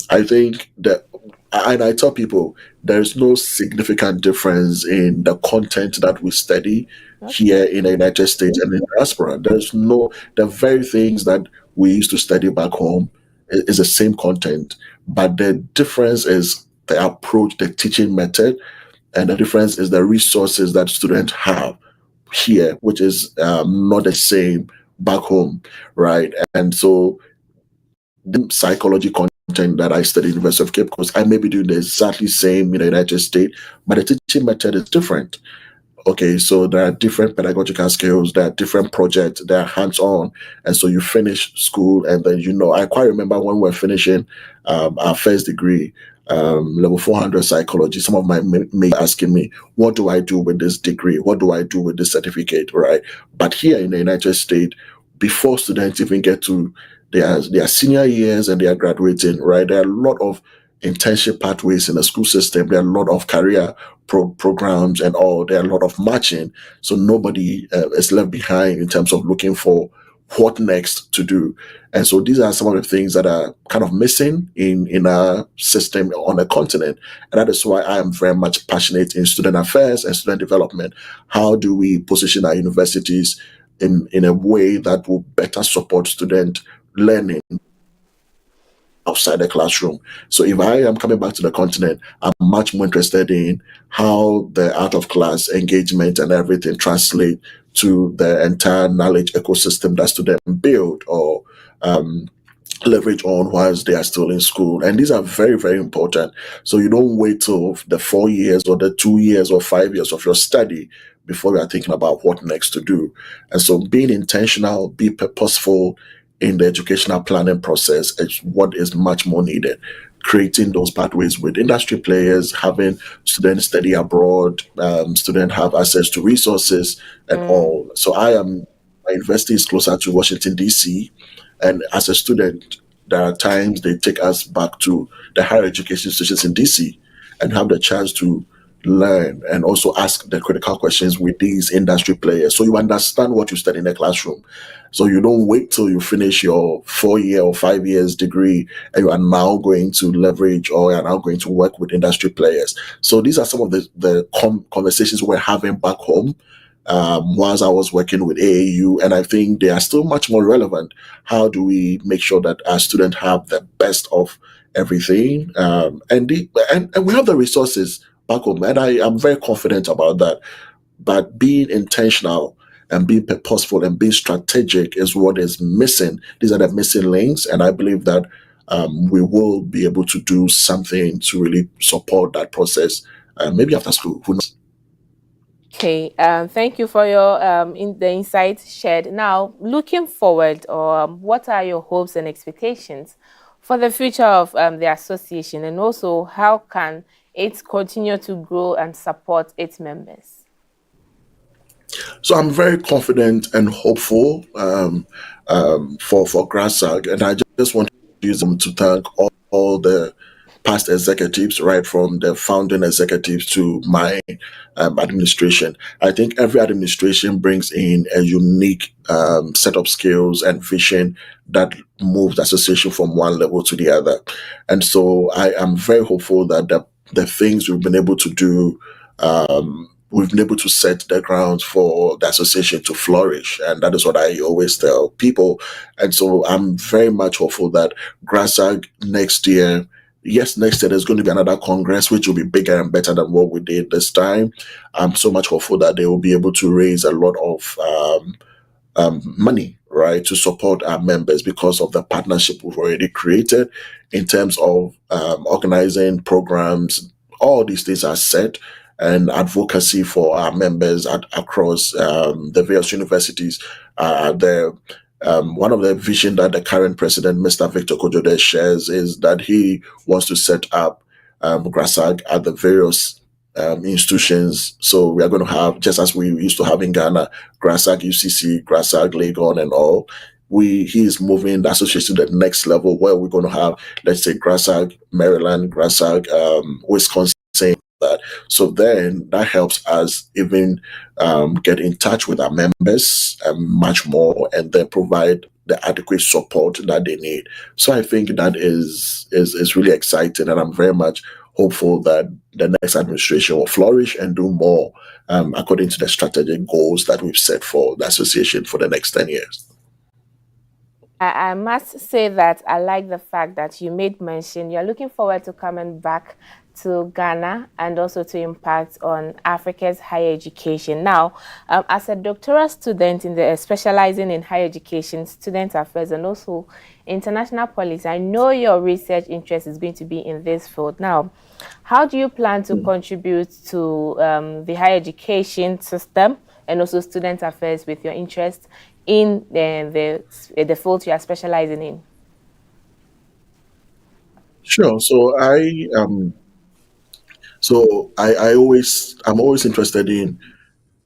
I think that, and I tell people, there's no significant difference in the content that we study here in the United States and in the diaspora. The very things that we used to study back home is the same content, but the difference is the approach, the teaching method, and the difference is the resources that students have here, which is not the same back home, right? And so the psychology content that I studied at the University of Cape Coast, I may be doing the exactly same in the United States, but the teaching method is different. Okay, so there are different pedagogical skills, there are different projects, they are hands-on. And so you finish school and then, I quite remember when we were finishing our first degree, level 400 psychology, some of my mates asking me, what do I do with this degree? What do I do with this certificate, right? But here in the United States, before students even get to their senior years and they are graduating, right, there are a lot of internship pathways in the school system. There are a lot of career programs and all. There are a lot of matching. So nobody is left behind in terms of looking for what next to do. And so these are some of the things that are kind of missing in our system on the continent. And that is why I am very much passionate in student affairs and student development. How do we position our universities in a way that will better support student learning outside the classroom? So if I am coming back to the continent, I'm much more interested in how the out of class engagement and everything translate to the entire knowledge ecosystem that students build or leverage on whilst they are still in school. And these are very, very important. So you don't wait till the 4 years or the 2 years or 5 years of your study before you are thinking about what next to do. And so being intentional, be purposeful in the educational planning process is what is much more needed. Creating those pathways with industry players, having students study abroad, students have access to resources and all. So my university is closer to Washington, D.C., and as a student, there are times they take us back to the higher education institutions in DC and have the chance to learn and also ask the critical questions with these industry players. So you understand what you study in the classroom. So you don't wait till you finish your 4 year or 5 years degree and you are now going to leverage or you are now going to work with industry players. So these are some of the conversations we're having back home whilst I was working with AAU, and I think they are still much more relevant. How do we make sure that our students have the best of everything, and we have the resources back home, and I am very confident about that. But being intentional and being purposeful and being strategic is what is missing. These are the missing links, and I believe that we will be able to do something to really support that process. Maybe after school, who knows?
Okay, thank you for your the insights shared. Now, looking forward, what are your hopes and expectations for the future of the association, and also how can it continue to grow and support its members?
So I'm very confident and hopeful for GRASAG, and I just want to use them to thank all the past executives, right from the founding executives to my administration. I think every administration brings in a unique set of skills and vision that moves the association from one level to the other. And so I am very hopeful that the things we've been able to do, we've been able to set the ground for the association to flourish. And that is what I always tell people. And so I'm very much hopeful that GRASAG next year, yes, next year there's going to be another Congress, which will be bigger and better than what we did this time. I'm so much hopeful that they will be able to raise a lot of money, right, to support our members because of the partnership we've already created in terms of organizing programs. All these things are set, and advocacy for our members across the various universities. One of the vision that the current president, Mr. Victor Kojode, shares is that he wants to set up GRASAG at the various institutions. So we are going to have, just as we used to have in Ghana, GRASAG UCC, GRASAG Legon, and all. He is moving the association to the next level where we're going to have, let's say, GRASAG Maryland, GRASAG Wisconsin. That. So then that helps us even get in touch with our members much more, and then provide the adequate support that they need. So I think that is really exciting, and I'm very much hopeful that the next administration will flourish and do more according to the strategic goals that we've set for the association for the next 10 years.
I must say that I like the fact that you made mention you're looking forward to coming back to Ghana and also to impact on Africa's higher education. Now, as a doctoral student specializing in higher education, student affairs, and also international policy, I know your research interest is going to be in this field. Now, how do you plan to contribute to the higher education system and also student affairs with your interest in the field you are specializing in?
Sure. So I'm always interested in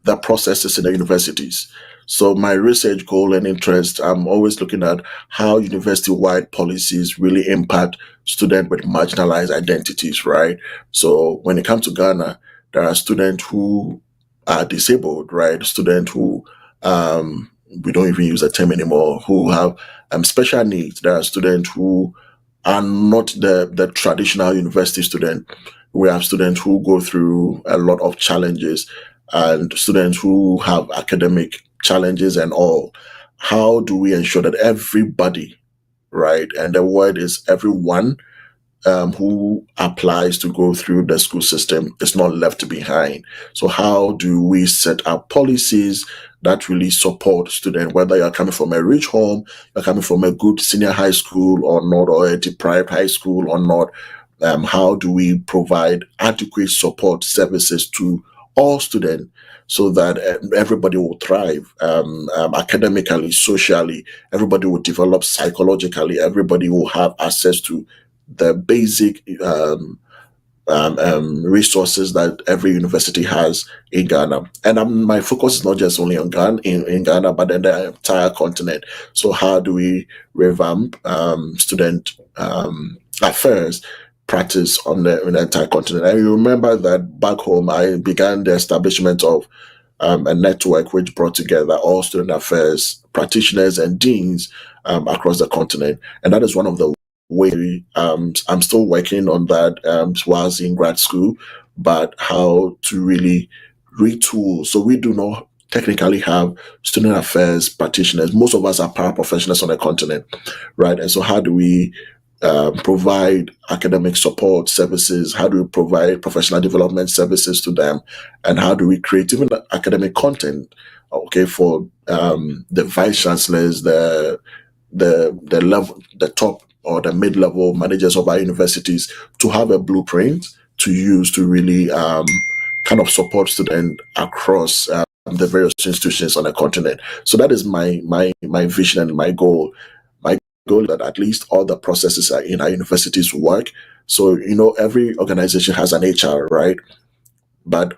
the processes in the universities. So my research goal and interest, I'm always looking at how university-wide policies really impact students with marginalized identities, right? So when it comes to Ghana, there are students who are disabled, right? Students who we don't even use the term anymore, who have special needs. There are students who are not the traditional university student. We have students who go through a lot of challenges, and students who have academic challenges and all. How do we ensure that everybody, right, and the word is everyone, who applies to go through the school system is not left behind. So how do we set up policies that really support students, whether you're coming from a rich home, you're coming from a good senior high school or not, or a deprived high school or not? How do we provide adequate support services to all students so that everybody will thrive academically, socially, everybody will develop psychologically, everybody will have access to the basic resources that every university has in Ghana. And my focus is not just only on Ghana, in Ghana, but in the entire continent. So how do we revamp student affairs practice on the entire continent? And you remember that back home, I began the establishment of a network which brought together all student affairs practitioners and deans across the continent. And that is one of the ways I'm still working on that whilst in grad school, but how to really retool. So we do not technically have student affairs practitioners. Most of us are paraprofessionals on the continent, right? And so how do we provide academic support services? How do we provide professional development services to them? And how do we create even academic content, okay, for the vice chancellors, the level, the top or the mid-level managers of our universities to have a blueprint to use to really kind of support students across the various institutions on the continent. So that is my vision and my goal. My goal that at least all the processes are in our universities work. So, every organization has an HR, right? But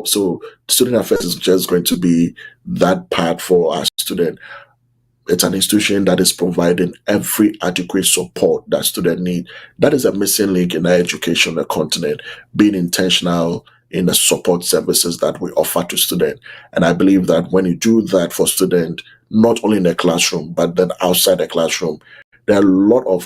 so student affairs is just going to be that part for our student. It's an institution that is providing every adequate support that students need. That is a missing link in our education on the continent, being intentional in the support services that we offer to students. And I believe that when you do that for students, not only in the classroom, but then outside the classroom, there are a lot of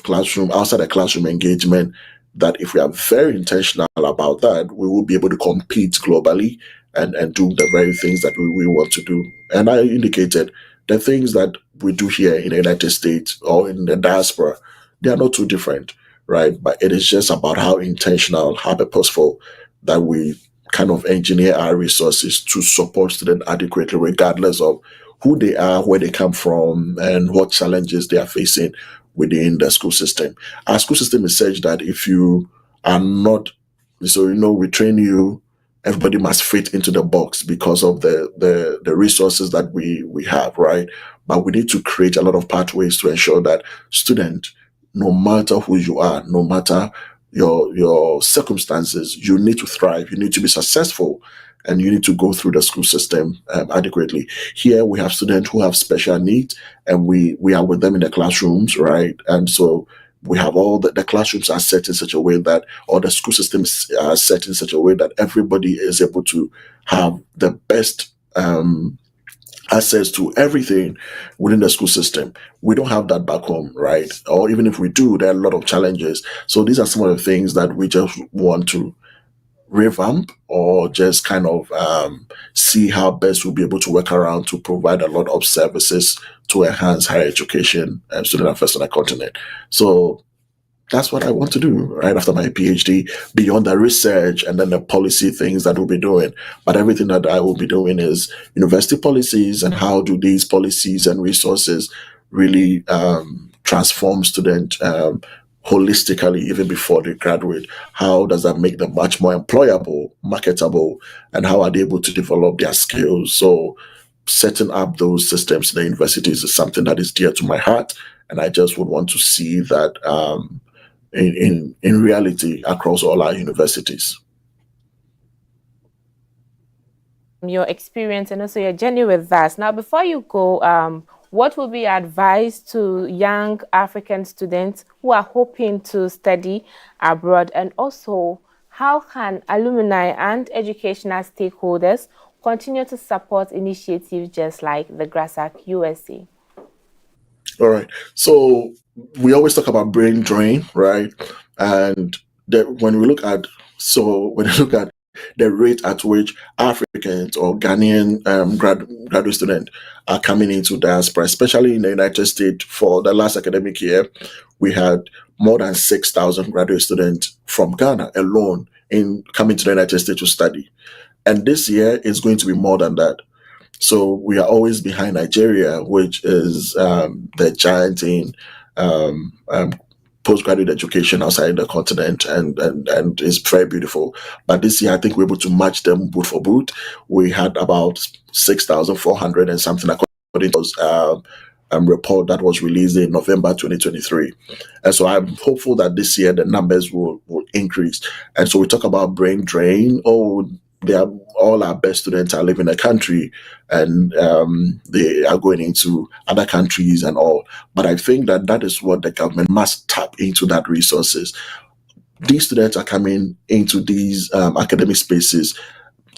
outside the classroom engagement that if we are very intentional about that, we will be able to compete globally and do the very things that we want to do. And I indicated the things that we do here in the United States or in the diaspora, they are not too different, right? But it is just about how intentional, how purposeful that we kind of engineer our resources to support students adequately, regardless of who they are, where they come from, and what challenges they are facing within the school system. Our school system is such that if you are not, so we train you, everybody must fit into the box because of the resources that we have, right? But we need to create a lot of pathways to ensure that student, no matter who you are, no matter your circumstances, you need to thrive, you need to be successful, and you need to go through the school system adequately. Here we have students who have special needs, and we are with them in the classrooms, right? And so we have all the classrooms are set in such a way that, or the school systems are set in such a way that everybody is able to have the best access to everything within the school system. We don't have that back home, right? Or even if we do, there are a lot of challenges. So these are some of the things that we just want to revamp or just kind of see how best we'll be able to work around to provide a lot of services to enhance higher education and student affairs on the continent. So that's what I want to do right after my PhD, beyond the research and then the policy things that we'll be doing. But everything that I will be doing is university policies and how do these policies and resources really transform students holistically, even before they graduate. How does that make them much more employable, marketable, and how are they able to develop their skills? So setting up those systems in the universities is something that is dear to my heart, and I just would want to see that in reality across all our universities.
Your experience and also your journey with that. Now, before you go, what would be your advice to young African students who are hoping to study abroad? And also, how can alumni and educational stakeholders continue to support initiatives just like the GRASAC USA?
All right. So we always talk about brain drain, right? And when we look at the rate at which Africans or Ghanaian graduate students are coming into diaspora, especially in the United States. For the last academic year, we had more than 6,000 graduate students from Ghana alone in coming to the United States to study. And this year is going to be more than that. So we are always behind Nigeria, which is the giant in postgraduate education outside the continent, and is very beautiful. But this year, I think we're able to match them boot for boot. We had about 6,400 and something according to report that was released in November 2023. And so I'm hopeful that this year the numbers will increase. And so we talk about brain drain. Oh, all our best students are leaving the country, and they are going into other countries and all. But I think that is what the government must tap into, that resources. These students are coming into these academic spaces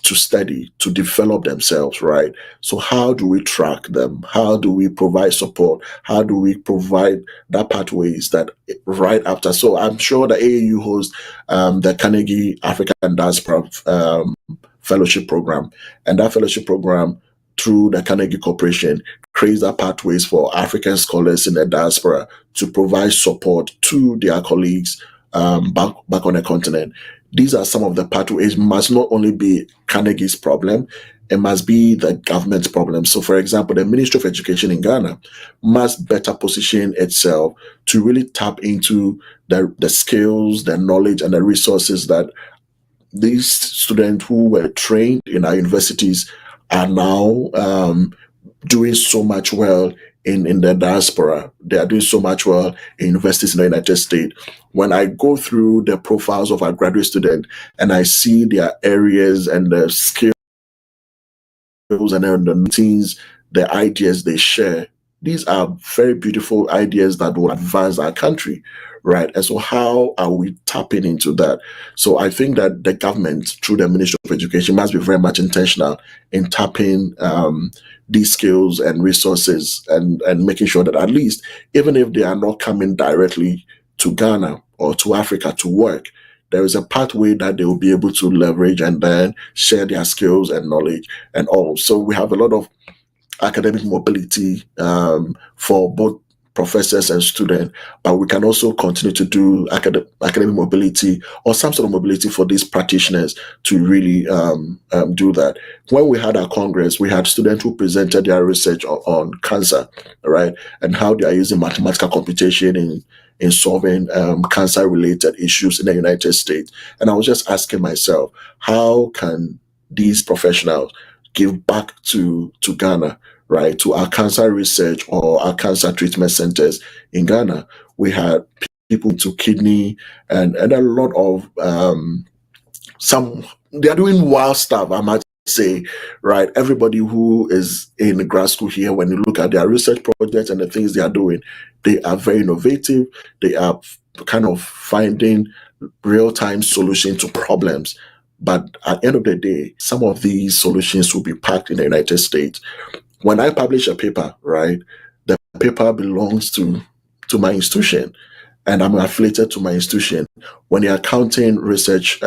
to study, to develop themselves, right? So how do we track them? How do we provide support? How do we provide that pathways that right after? So I'm sure the AAU hosts the Carnegie African Diaspora Fellowship Program, and that fellowship program through the Carnegie Corporation creates the pathways for African scholars in the diaspora to provide support to their colleagues back on the continent. These are some of the pathways. Must not only be Carnegie's problem, it must be the government's problem. So, for example, the Ministry of Education in Ghana must better position itself to really tap into the skills, the knowledge, and the resources that these students who were trained in our universities are now doing so much well in the diaspora. They are doing so much well in universities in the United States. When I go through the profiles of our graduate students and I see their areas and the skills and the routines, the ideas they share, these are very beautiful ideas that will advance our country, right? And so how are we tapping into that? So I think that the government, through the Ministry of Education, must be very much intentional in tapping these skills and resources, and making sure that at least, even if they are not coming directly to Ghana or to Africa to work, there is a pathway that they will be able to leverage and then share their skills and knowledge and all. So we have a lot of academic mobility for both professors and students, but we can also continue to do academic mobility or some sort of mobility for these practitioners to really do that. When we had our Congress, we had students who presented their research on cancer, right, and how they are using mathematical computation in solving cancer-related issues in the United States. And I was just asking myself, how can these professionals give back to Ghana, right, to our cancer research or our cancer treatment centers in Ghana? We had people to kidney and a lot of they are doing wild stuff, I might say, right? Everybody who is in the grad school here, when you look at their research projects and the things they are doing, they are very innovative. They are kind of finding real-time solutions to problems. But at the end of the day, some of these solutions will be packed in the United States. When I publish a paper, right, the paper belongs to my institution, and I'm affiliated to my institution. When you're counting research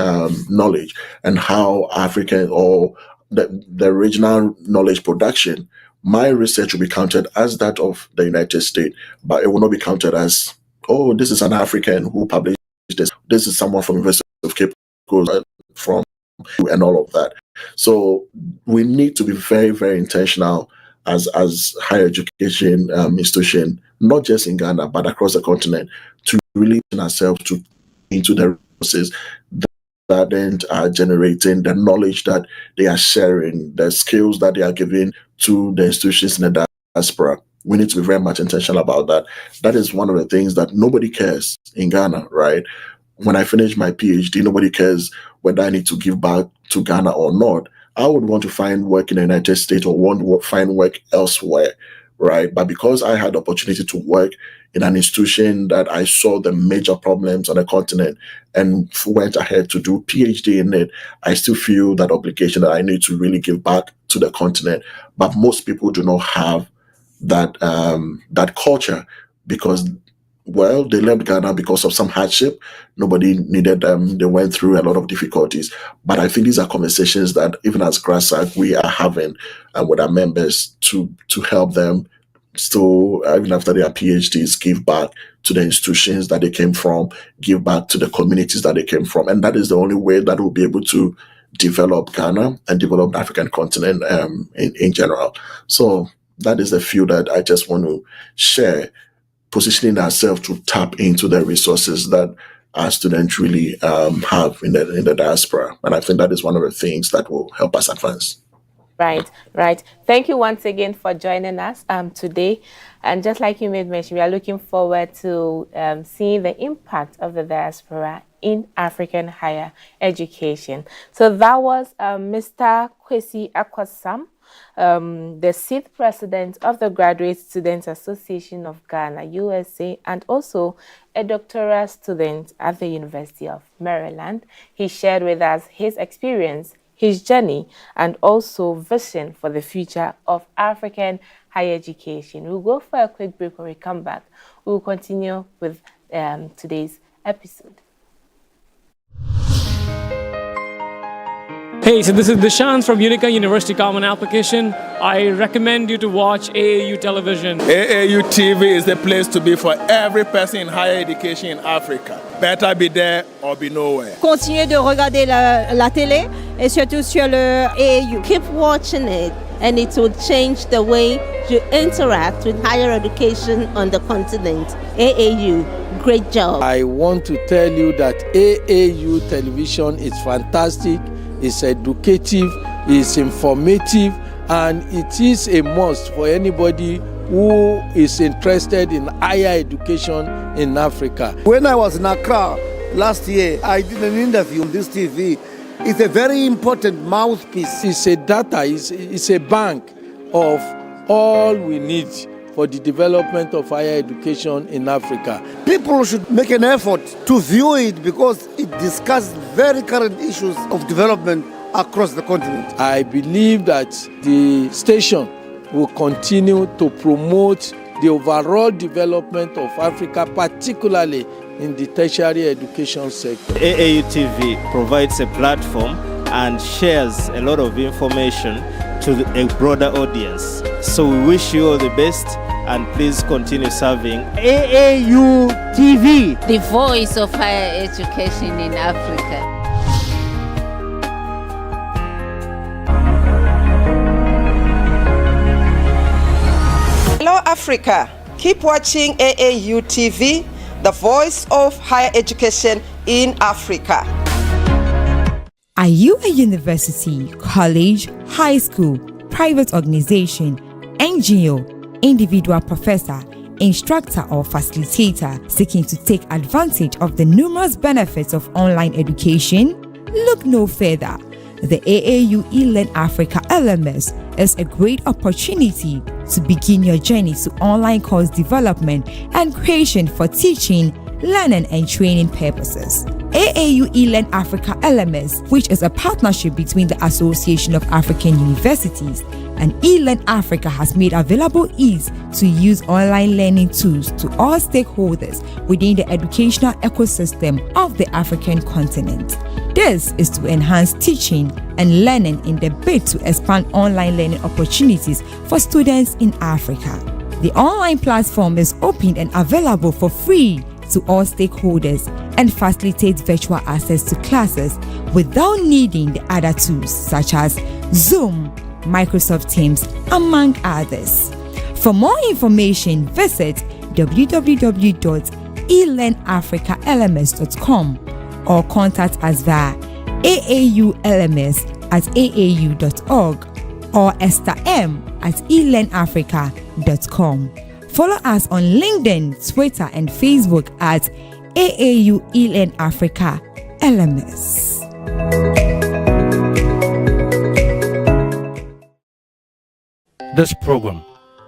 knowledge and how African or the regional knowledge production, my research will be counted as that of the United States, but it will not be counted as, oh, this is an African who published this. This is someone from University of Cape Coast, from, and all of that. So we need to be very, very intentional as higher education institution, not just in Ghana, but across the continent, to really turn ourselves into the resources that then are generating the knowledge that they are sharing, the skills that they are giving to the institutions in the diaspora. We need to be very much intentional about that. That is one of the things that nobody cares in Ghana, right? When I finish my PhD, nobody cares whether I need to give back to Ghana or not. I would want to find work in the United States or want to find work elsewhere, right? But because I had the opportunity to work in an institution that I saw the major problems on the continent and went ahead to do PhD in it, I still feel that obligation that I need to really give back to the continent. But most people do not have that that culture, because well, they left Ghana because of some hardship. Nobody needed them. They went through a lot of difficulties. But I think these are conversations that even as GRASAC, we are having with our members to help them still, even after their PhDs, give back to the institutions that they came from, give back to the communities that they came from. And that is the only way that we'll be able to develop Ghana and develop the African continent in general. So that is the few that I just want to share, positioning ourselves to tap into the resources that our students really have in the diaspora. And I think that is one of the things that will help us advance.
Right. Thank you once again for joining us today. And just like you made mention, we are looking forward to seeing the impact of the diaspora in African higher education. So that was Mr. Kwesi Akwasam, the 6th president of the Graduate Students Association of Ghana, USA, and also a doctoral student at the University of Maryland. He shared with us his experience, his journey, and also vision for the future of African higher education. We'll go for a quick break. When we come back, we will continue with today's episode.
Hey, so this is Dishant from Unica University Common Application. I recommend you to watch AAU television.
AAU TV is the place to be for every person in higher education in Africa. Better be there or be nowhere.
Continuez de regarder la télé et surtout sur le AAU.
Keep watching it and it will change the way you interact with higher education on the continent. AAU, great job.
I want to tell you that AAU television is fantastic. It's educative, it's informative, and it is a must for anybody who is interested in higher education in Africa.
When I was in Accra last year, I did an interview on this TV. It's a very important mouthpiece.
It's a data, it's a bank of all we need for the development of higher education in Africa.
People should make an effort to view it because it discusses very current issues of development across the continent.
I believe that the station will continue to promote the overall development of Africa, particularly in the tertiary education sector.
AAU TV provides a platform and shares a lot of information to a broader audience. So we wish you all the best and please continue serving AAU TV,
the voice of higher education in Africa.
Hello Africa, keep watching AAU TV, the voice of higher education in Africa.
Are you a university, college, high school, private organization, NGO, individual professor, instructor or facilitator seeking to take advantage of the numerous benefits of online education? Look no further. The AAU eLearn Africa LMS is a great opportunity to begin your journey to online course development and creation for teaching, learning and training purposes. AAU eLearn Africa LMS, which is a partnership between the Association of African Universities and eLearn Africa, has made available ease to use online learning tools to all stakeholders within the educational ecosystem of the African continent. This is to enhance teaching and learning in the bid to expand online learning opportunities for students in Africa. The online platform is open and available for free to all stakeholders and facilitates virtual access to classes without needing the other tools such as Zoom, Microsoft Teams, among others. For more information, visit www.elearnafricalms.com or contact us via aaulms@aau.org or estherm@elearnafrica.com. Follow us on LinkedIn, Twitter, and Facebook at AAU eLearn Africa LMS.
This program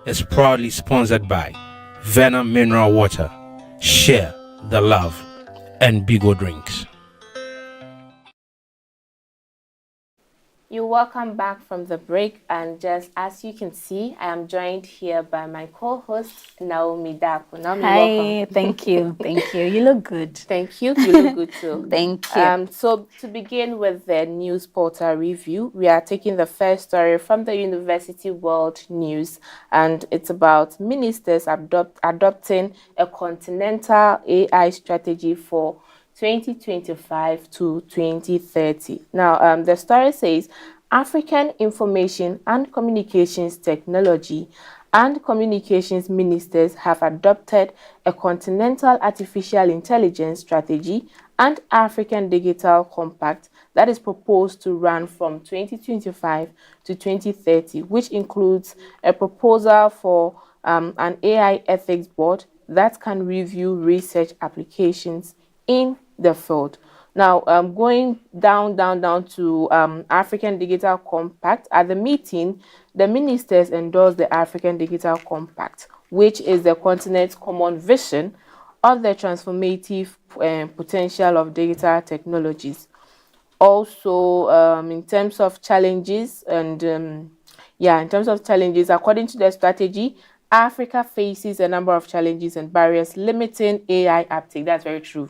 is proudly sponsored by Vena Mineral Water, Share the Love, and Bigo Drinks.
You're welcome back from the break, and just as you can see, I am joined here by my co-host Naomi Daku. Naomi,
Hi,
welcome.
thank you, thank you. You look good.
Thank you. You look good too.
Thank you.
So to begin with the news portal review, we are taking the first story from the University World News, and it's about ministers adopting a continental AI strategy for 2025 to 2030. Now, the story says African Information and Communications Technology and Communications ministers have adopted a continental artificial intelligence strategy and African Digital Compact that is proposed to run from 2025 to 2030, which includes a proposal for an AI ethics board that can review research applications in the field. Now, going down to African Digital Compact, at the meeting, the ministers endorsed the African Digital Compact, which is the continent's common vision of the transformative potential of digital technologies. Also, in terms of challenges according to the strategy, Africa faces a number of challenges and barriers limiting AI uptake. That's very true.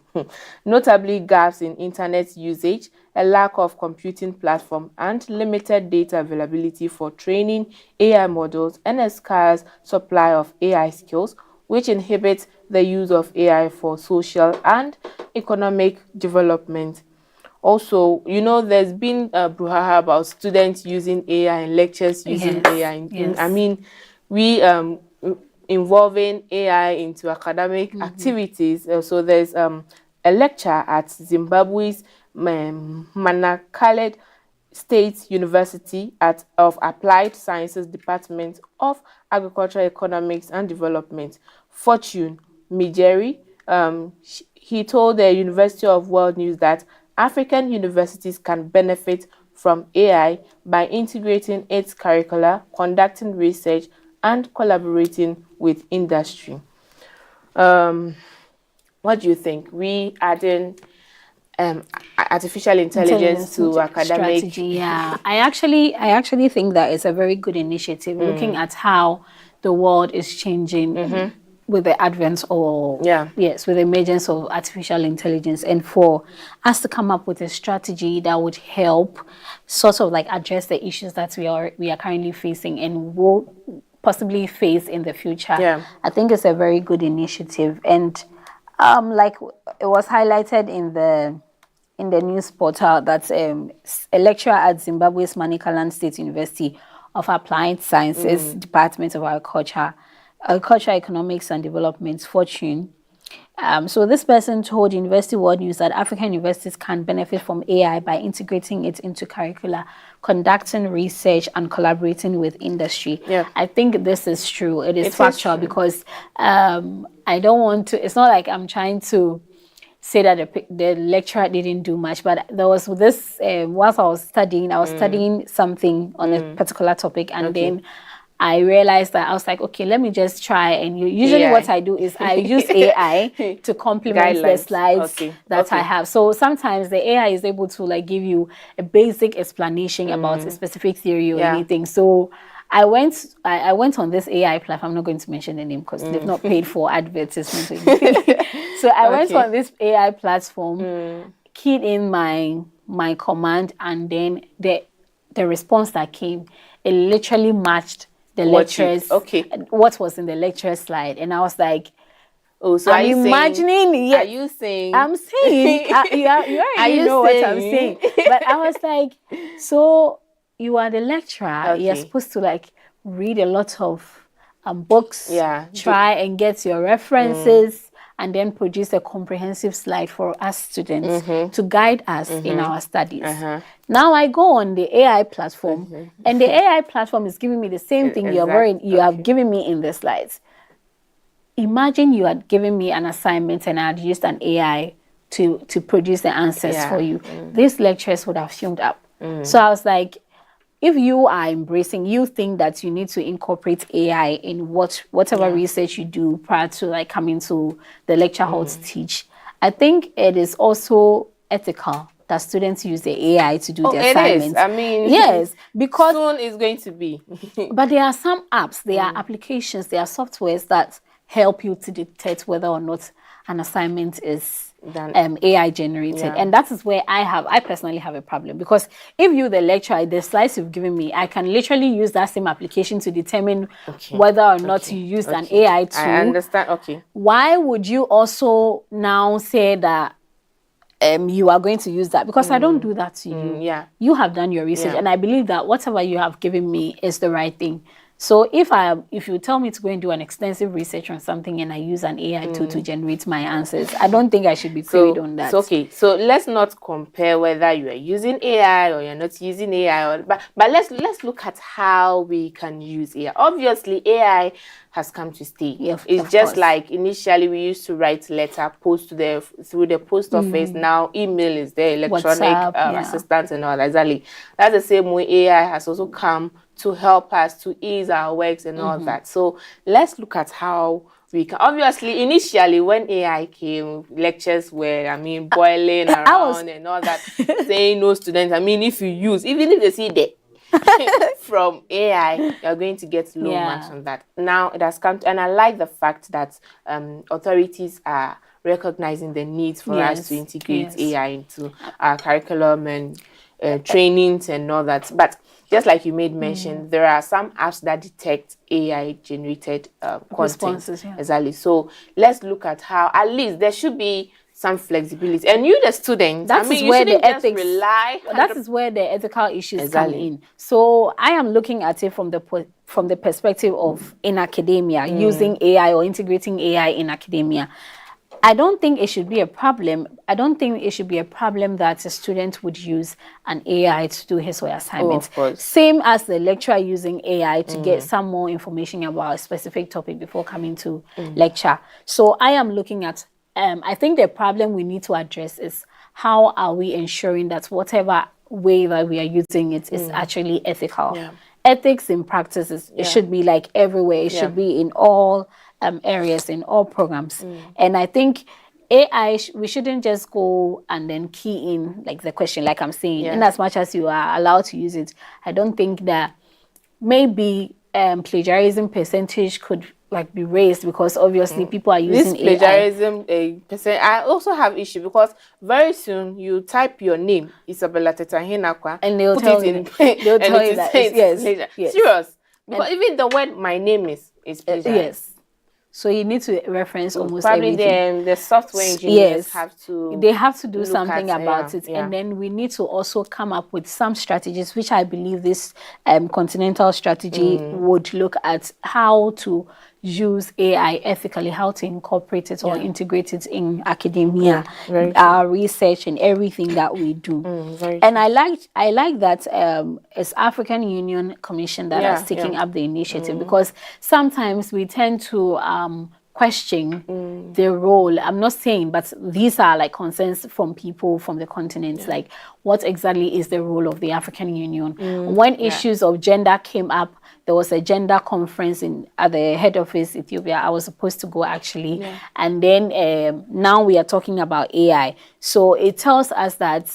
Notably, gaps in internet usage, a lack of computing platform, and limited data availability for training AI models, and a scarce supply of AI skills, which inhibits the use of AI for social and economic development. Also, there's been a brouhaha about students using AI in lectures, using AI. I mean, we involving AI into academic activities. So there's a lecture at Zimbabwe's Manakale State University of Applied Sciences Department of Agricultural Economics and Development, Fortune Mijeri. He told the University of World News that African universities can benefit from AI by integrating its curricula, conducting research, and collaborating with industry. What do you think? We adding artificial intelligence to academic
strategy. Yeah, I actually think that it's a very good initiative. Looking at how the world is changing with the advent of with the emergence of artificial intelligence, and for us to come up with a strategy that would help sort of like address the issues that we are currently facing and will possibly face in the future. I think it's a very good initiative, and like it was highlighted in the news portal that a lecturer at Zimbabwe's Manicaland State University of Applied Sciences Department of Agriculture, Economics and Development, Fortune. So this person told University World News that African universities can benefit from AI by integrating it into curricula, conducting research, and collaborating with industry. I think this is true. It is factual because I don't want to, it's not like I'm trying to say that the lecturer didn't do much, but there was this, whilst I was studying something on a particular topic, and then I realized that I was like, okay, let me just try. And usually what I do is I use AI to complement the slides that I have. So sometimes the AI is able to like give you a basic explanation about a specific theory or anything. So I went on this AI platform. I'm not going to mention the name because they've not paid for advertisement or anything. So I went on this AI platform, keyed in my command, and then the response that came, it literally matched the lecturers, what was in the lecture slide. And I was like, oh, so I'm imagining,
are you saying?
I'm saying, you already know what I'm saying. But I was like, so you are the lecturer, you're supposed to like read a lot of books, try and get your references, and then produce a comprehensive slide for us students to guide us in our studies. Now I go on the AI platform, and the AI platform is giving me the same thing you have given me in the slides. Imagine you had given me an assignment and I had used an AI to produce the answers for you. These lectures would have fumed up. So I was like, if you are embracing, you think that you need to incorporate AI in whatever research you do prior to like coming to the lecture hall to teach, I think it is also ethical that students use the AI to do
Oh,
the
it
assignments.
is. I mean,
yes, because
soon it's going to be.
but there are some apps, there are applications, there are softwares that help you to detect whether or not an assignment is AI generated.
Yeah.
And that is where I personally have a problem, because if you, the lecturer, the slides you've given me, I can literally use that same application to determine whether or not you used an AI tool.
I understand. Okay.
Why would you also now say that you are going to use that? Because I don't do that to you.
Yeah.
You have done your research, and I believe that whatever you have given me is the right thing. So if you tell me to go and do an extensive research on something and I use an AI tool to generate my answers, I don't think I should be queried on that.
Okay, so let's not compare whether you are using AI or you're not using AI, but let's look at how we can use AI. Obviously, AI has come to stay.
Yeah,
it's just like initially we used to write letter, post through the post office. Now email is there, electronic assistance and all that. Exactly. That's the same way AI has also come to help us to ease our works and all that. So let's look at how we can. Obviously, initially when AI came, lectures were, boiling around and all that, saying no students. Even if they see the from AI, you're going to get low marks on that. Now it has come to, and I like the fact that authorities are recognizing the need for us to integrate AI into our curriculum and trainings and all that. But just like you made mention, there are some apps that detect AI generated content. Exactly. So let's look at how at least there should be some flexibility. And you, the student,
that is
you
where the ethics
rely.
That is where the ethical issues come in. So I am looking at it from the perspective of in academia, using AI or integrating AI in academia. I don't think it should be a problem. I don't think it should be a problem that a student would use an AI to do his or her assignments. Same as the lecturer using AI to get some more information about a specific topic before coming to lecture. So I am looking at, I think the problem we need to address is how are we ensuring that whatever way that we are using it is actually ethical. Ethics in practice it should be like everywhere. It should be in all areas, in all programs. And I think AI, we shouldn't just go and then key in like the question, like I'm saying, in as much as you are allowed to use it. I don't think that maybe plagiarism percentage could be raised, because obviously people are using
this plagiarism percent. I also have issue because very soon you type your name, Isabella Tetahinakwa,
and they'll tell you that yes.
Serious, because even the word my name is plagiarized.
Yes. So you need to reference almost
probably
everything.
The software engineers have to.
They have to do something about it, and then we need to also come up with some strategies, which I believe this continental strategy would look at how to use AI ethically, how to incorporate it or integrate it in academia, our research and everything that we do. And I like that it's African Union Commission that is taking up the initiative, because sometimes we tend to question the role. I'm not saying, but these are like concerns from people from the continent, like what exactly is the role of the African Union? When issues of gender came up, there was a gender conference at the head office, Ethiopia. I was supposed to go actually. And then now we are talking about AI. So it tells us that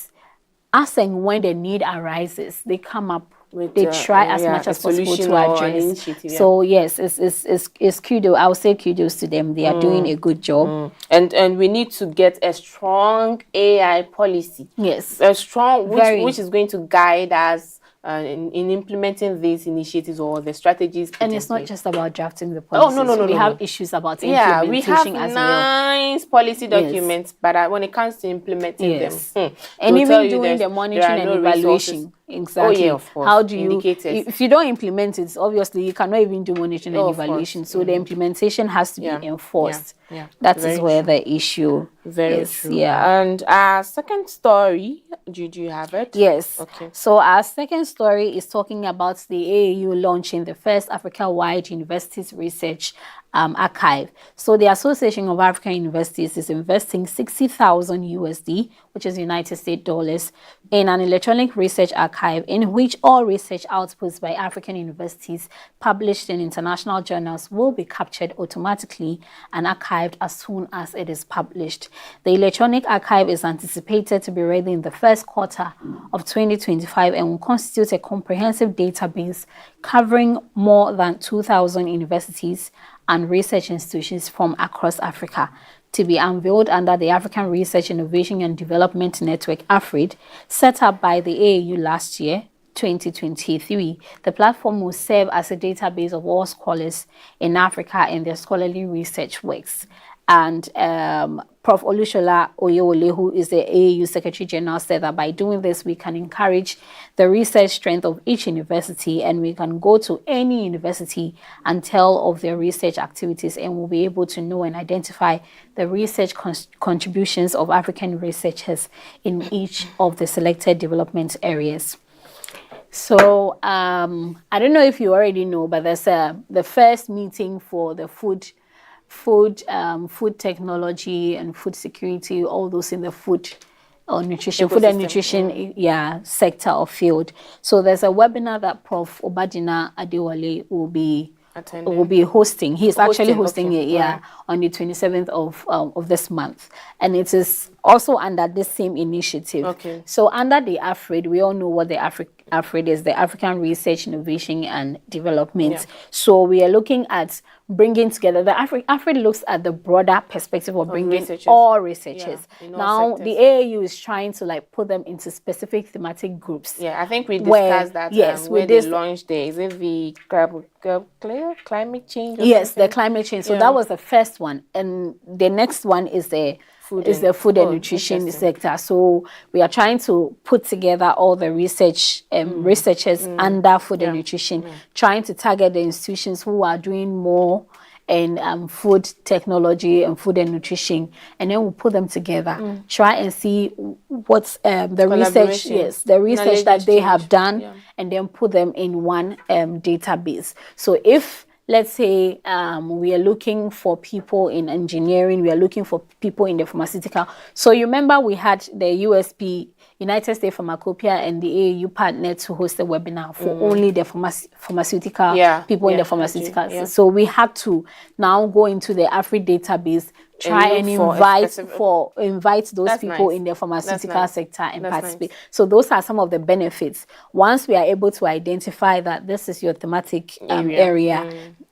as and when the need arises, they come up they try as much as possible to address. So yes, it's kudos. I would say kudos to them. They are doing a good job.
And we need to get a strong AI policy.
Yes,
a strong which is going to guide us in implementing these initiatives or the strategies.
And it's not just about drafting the policies.
No.
We have issues about implementation
we have
as
nice policy documents, but when it comes to implementing them,
and even doing the monitoring and evaluation. Exactly.
Of course.
How do you, if you don't implement it, obviously you cannot even do monitoring and evaluation. So the implementation has to be enforced. That is where the issue is.
True. And our second story, do you have it?
Yes. Okay. So our second story is talking about the AAU launching the first Africa-wide universities research archive. So the Association of African Universities is investing 60,000 USD, which is United States dollars, in an electronic research archive in which all research outputs by African universities published in international journals will be captured automatically and archived as soon as it is published. The electronic archive is anticipated to be ready in the first quarter of 2025 and will constitute a comprehensive database covering more than 2,000 universities and research institutions from across Africa, to be unveiled under the African Research Innovation and Development Network, AFRID, set up by the AAU last year, 2023. The platform will serve as a database of all scholars in Africa and their scholarly research works. And Prof. Olushola Oyewole, who is the AAU Secretary General, said that by doing this, we can encourage the research strength of each university, and we can go to any university and tell of their research activities, and we'll be able to know and identify the research contributions of African researchers in each of the selected development areas. So I don't know if you already know, but there's the first meeting for the food technology and food security, all those in the food or nutrition, food and nutrition sector or field. So there's a webinar that Prof. Obadina Adewale will be hosting. He's actually hosting it on the 27th of this month, and it is also under this same initiative. Okay. So under the AFRID, we all know what the AFRID is, the African Research Innovation and Development. Yeah. So we are looking at bringing together, the AFRID looks at the broader perspective of bringing all researchers. Yeah, now the AAU is trying to like put them into specific thematic groups.
Yeah, I think we discussed that. Yes, where they launched there. Is it the climate change?
Yes, the climate change. So that was the first one, and the next one is the food and nutrition sector. So we are trying to put together all the researchers under food and nutrition, trying to target the institutions who are doing more in food technology and food and nutrition, and then we'll put them together, try and see what's the research that they have done, and then put them in one database. So if let's say we are looking for people in engineering, we are looking for people in the pharmaceutical. So you remember we had the USP, United States Pharmacopoeia, and the AAU partnered to host a webinar for only the pharmaceutical people in the pharmaceutical. So we had to now go into the AFRID database, try and invite those people in the pharmaceutical sector and participate. So those are some of the benefits. Once we are able to identify that this is your thematic area,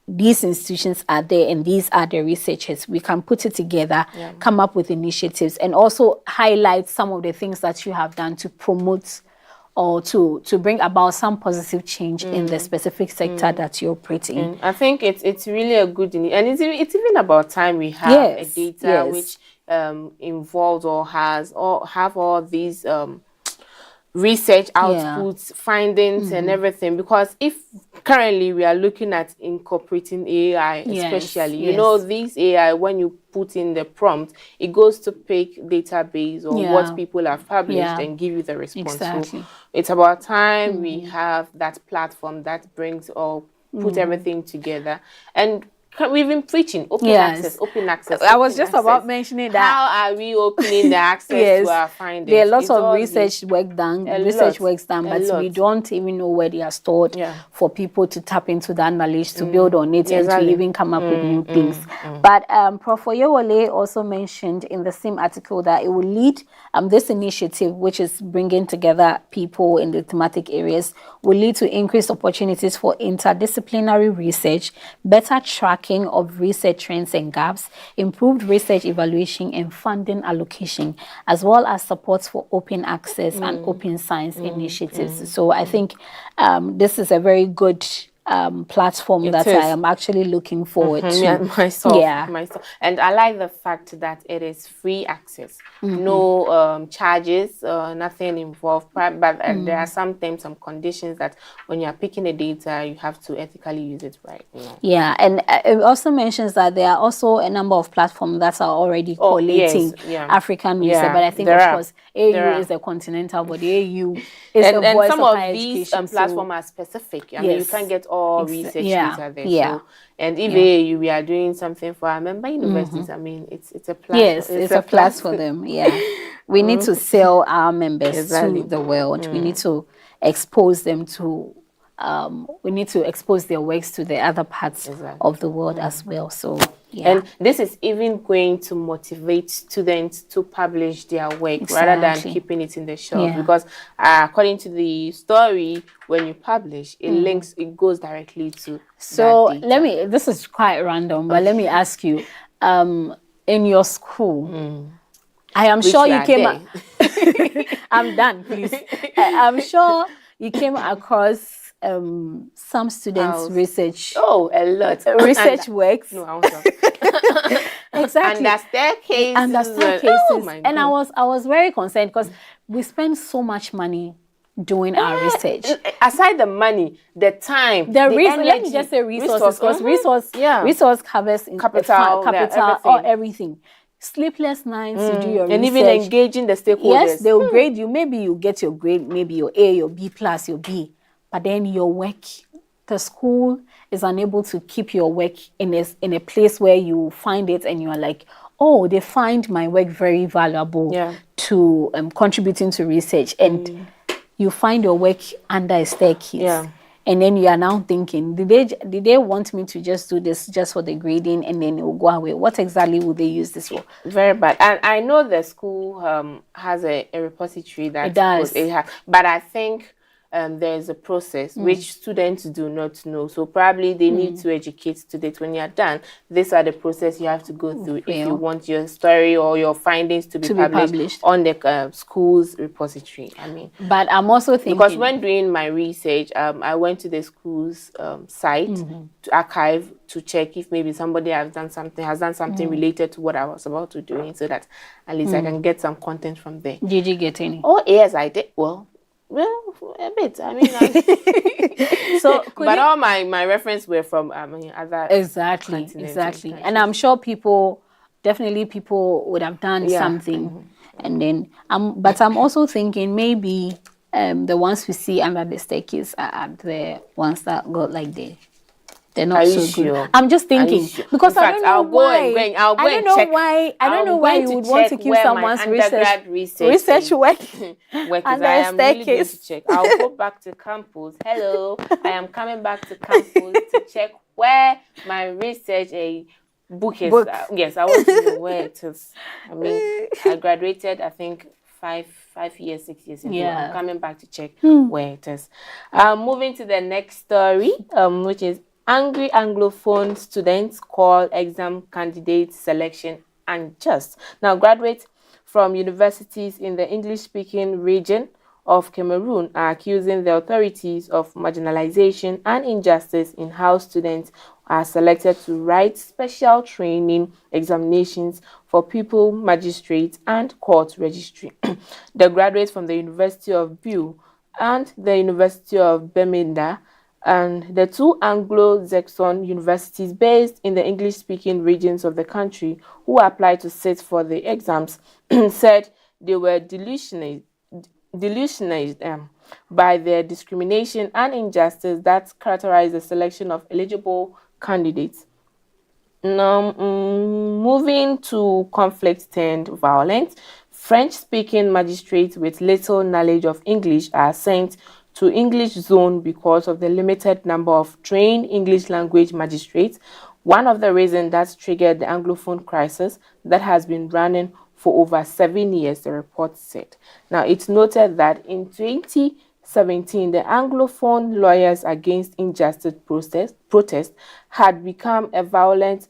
these institutions are there and these are the researchers, we can put it together, come up with initiatives, and also highlight some of the things that you have done to promote or to bring about some positive change in the specific sector that you operate in.
I think it's really a good, and it's even about time we have a data which involves or have all these research outputs, findings, and everything. Because if currently we are looking at incorporating AI, especially, you know, these AI, when you put in the prompt, it goes to pick database or what people have published and give you the response. Exactly. So it's about time we have that platform that brings or put everything together. And we've been preaching open access.
I was just about mentioning that.
How are we opening the access to our findings?
There are lots of research work done, but we don't even know where they are stored for people to tap into that knowledge, to build on it, and to even come up with new things. But Prof. Oyewole also mentioned in the same article that it will lead this initiative, which is bringing together people in the thematic areas, will lead to increased opportunities for interdisciplinary research, better tracking of research trends and gaps, improved research evaluation and funding allocation, as well as support for open access and open science initiatives. So I think this is a very good platform that I am actually looking forward to.
Myself. And I like the fact that it is free access. No charges, nothing involved. But there are some conditions that when you are picking the data, you have to ethically use it right. You know?
Yeah, and it also mentions that there are also a number of platforms that are already collating African research. But I think, of course, AU is a continental, but the AU is
and some of these platforms are specific. I mean, you can't get all all research data there.
Yeah.
So, and if AAU, we are doing something for our member universities, I mean, it's a plus.
Yes, it's a plus for them. Yeah. We need to sell our members to the world. We need to expose them to we need to expose their works to the other parts of the world as well. So
and this is even going to motivate students to publish their work rather than keeping it in the shelf, because according to the story, when you publish, it goes directly to
so
that data.
this is quite random, but let me ask you, in your school, I am sure you came I'm done, please. I'm sure you came across some students' research.
Oh, a lot.
Research works.
No, I was
exactly.
Under staircases.
Oh my God. And I was very concerned because we spend so much money doing our research.
Aside the money, the time, the energy,
let me just say resources, because resource covers capital or everything. Sleepless nights to do your research.
And even engaging the stakeholders.
Yes, they'll grade you. Maybe you get your grade, maybe your A, your B plus, your B. But then your work, the school is unable to keep your work in a place where you find it and you are like, oh, they find my work very valuable to contributing to research. And you find your work under a staircase. And then you are now thinking, did they want me to just do this just for the grading and then it will go away? What exactly would they use this for?
Very bad. And I know the school has a repository that it has, but I think there's a process which students do not know. So probably they need to educate students. When you're done, these are the process you have to go through if you want your story or your findings to be published on the school's repository. I mean,
but I'm also thinking,
because when doing my research, I went to the school's site to archive to check if maybe somebody has done something related to what I was about to do, so that at least I can get some content from there.
Did you get any?
Oh yes, I did. Well, a bit. I mean, but all my reference were from other
exactly. And I'm sure people would have done something, and then but I'm also thinking maybe the ones we see under the staircase are the ones that got like they're not so good.
Sure?
I'm just thinking because
in fact,
I don't know why you would want to keep someone's research work
under a staircase. Really check. I'll go back to campus. Hello, I am coming back to campus to check where my research book is. Yes, I want to know where it is. I mean, I graduated, I think 6 years ago. I'm coming back to check where it is. Moving to the next story, which is angry Anglophone students call exam candidate selection unjust. Now, graduates from universities in the English-speaking region of Cameroon are accusing the authorities of marginalization and injustice in how students are selected to write special training examinations for pupil magistrate and court registry. The graduates from the University of Biu and the University of Bemenda and the two Anglo-Saxon universities based in the English-speaking regions of the country who applied to sit for the exams said they were delusionized by the discrimination and injustice that characterized the selection of eligible candidates. Now, moving to conflict turned violence, French-speaking magistrates with little knowledge of English are sent to English zone because of the limited number of trained English language magistrates, one of the reasons that triggered the Anglophone crisis that has been running for over 7 years, the report said. Now, it's noted that in 2017, the Anglophone Lawyers Against Injustice protest had become a violent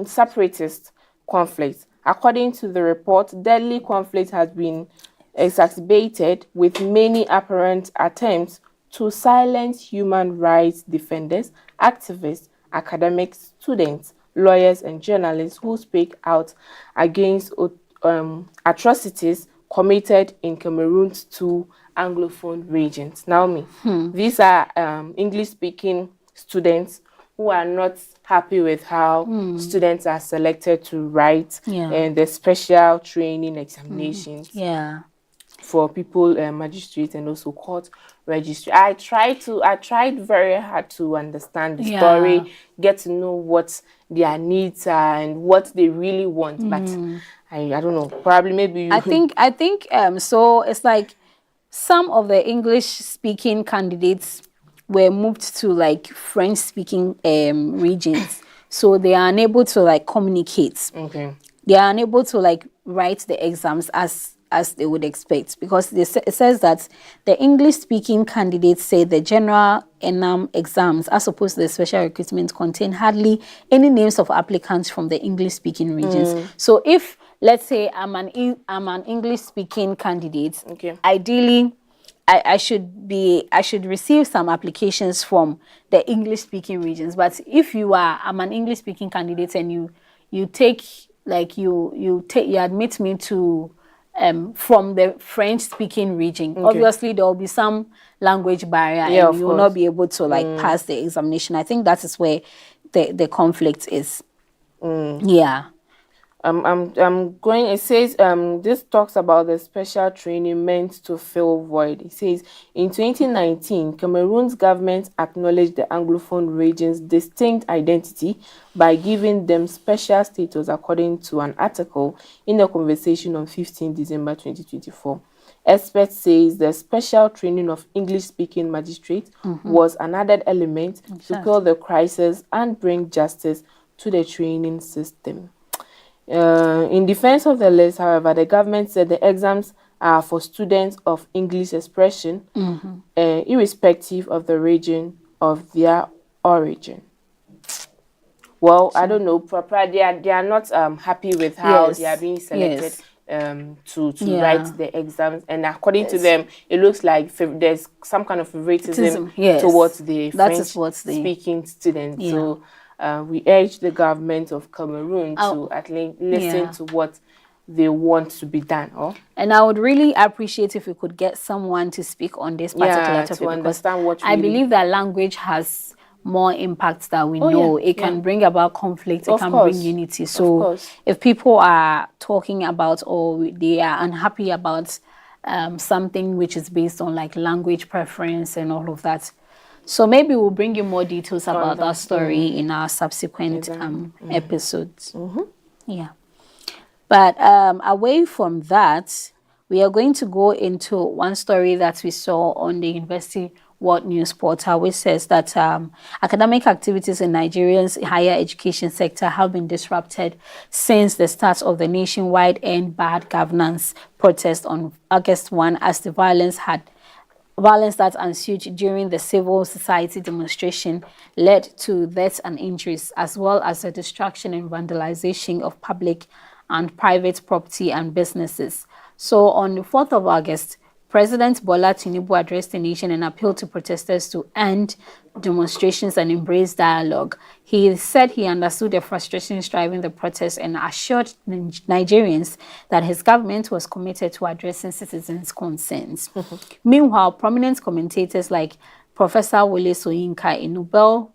separatist conflict. According to the report, deadly conflict has been exacerbated with many apparent attempts to silence human rights defenders, activists, academics, students, lawyers, and journalists who speak out against atrocities committed in Cameroon's two Anglophone regions. Naomi, these are English-speaking students who are not happy with how students are selected to write and the special training examinations. for people, magistrate and also court registry. I tried very hard to understand the story, get to know what their needs are and what they really want. But I don't know. Probably maybe you.
I think so it's like some of the English speaking candidates were moved to like French speaking regions. So they are unable to like communicate.
Okay.
They are unable to like write the exams as they would expect, because it says that the English speaking candidates say the general ENAM exams, as opposed to the special recruitment, contain hardly any names of applicants from the English speaking regions. So if, let's say, I'm an English speaking candidate, ideally I should receive some applications from the English speaking regions. But if I'm an English speaking candidate and you admit me to from the French speaking region, obviously there will be some language barrier, and you will not be able to like pass the examination. I think that is where the conflict is. Yeah.
I'm going. It says this talks about the special training meant to fill void. It says in 2019, Cameroon's government acknowledged the Anglophone region's distinct identity by giving them special status, according to an article in the Conversation on 15 December 2024. Experts says the special training of English-speaking magistrates was an added element to quell the crisis and bring justice to the training system. In defense of the list, however, the government said the exams are for students of English expression, irrespective of the region of their origin. Well, I don't know. They are not happy with how they are being selected to write the exams, and according to them, it looks like there's some kind of favoritism towards the French-speaking students. So. We urge the government of Cameroon to at least listen to what they want to be done.
And I would really appreciate if we could get someone to speak on this particular topic,
to understand what
I believe that language has more impact than we know. It can bring about conflict, it can bring unity. So if people are talking about, or they are unhappy about something which is based on like language preference and all of that, so maybe we'll bring you more details about that story in our subsequent episodes. Yeah. But away from that, we are going to go into one story that we saw on the University World News portal, which says that academic activities in Nigeria's higher education sector have been disrupted since the start of the nationwide End Bad Governance protest on August 1, as the violence that ensued during the civil society demonstration led to deaths and injuries, as well as the destruction and vandalization of public and private property and businesses. So on the 4th of August, President Bola Tinubu addressed the nation and appealed to protesters to end demonstrations and embrace dialogue. He said he understood the frustrations driving the protests and assured Nigerians that his government was committed to addressing citizens' concerns. Meanwhile, prominent commentators like Professor Wole Soyinka, a Nobel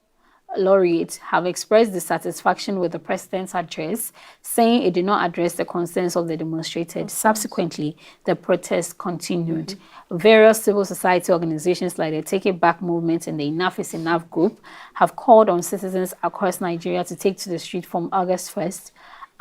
laureate, have expressed dissatisfaction with the president's address, saying it did not address the concerns of the demonstrators. Subsequently, the protests continued. Various civil society organizations like the Take It Back movement and the Enough is Enough group have called on citizens across Nigeria to take to the street from August 1st,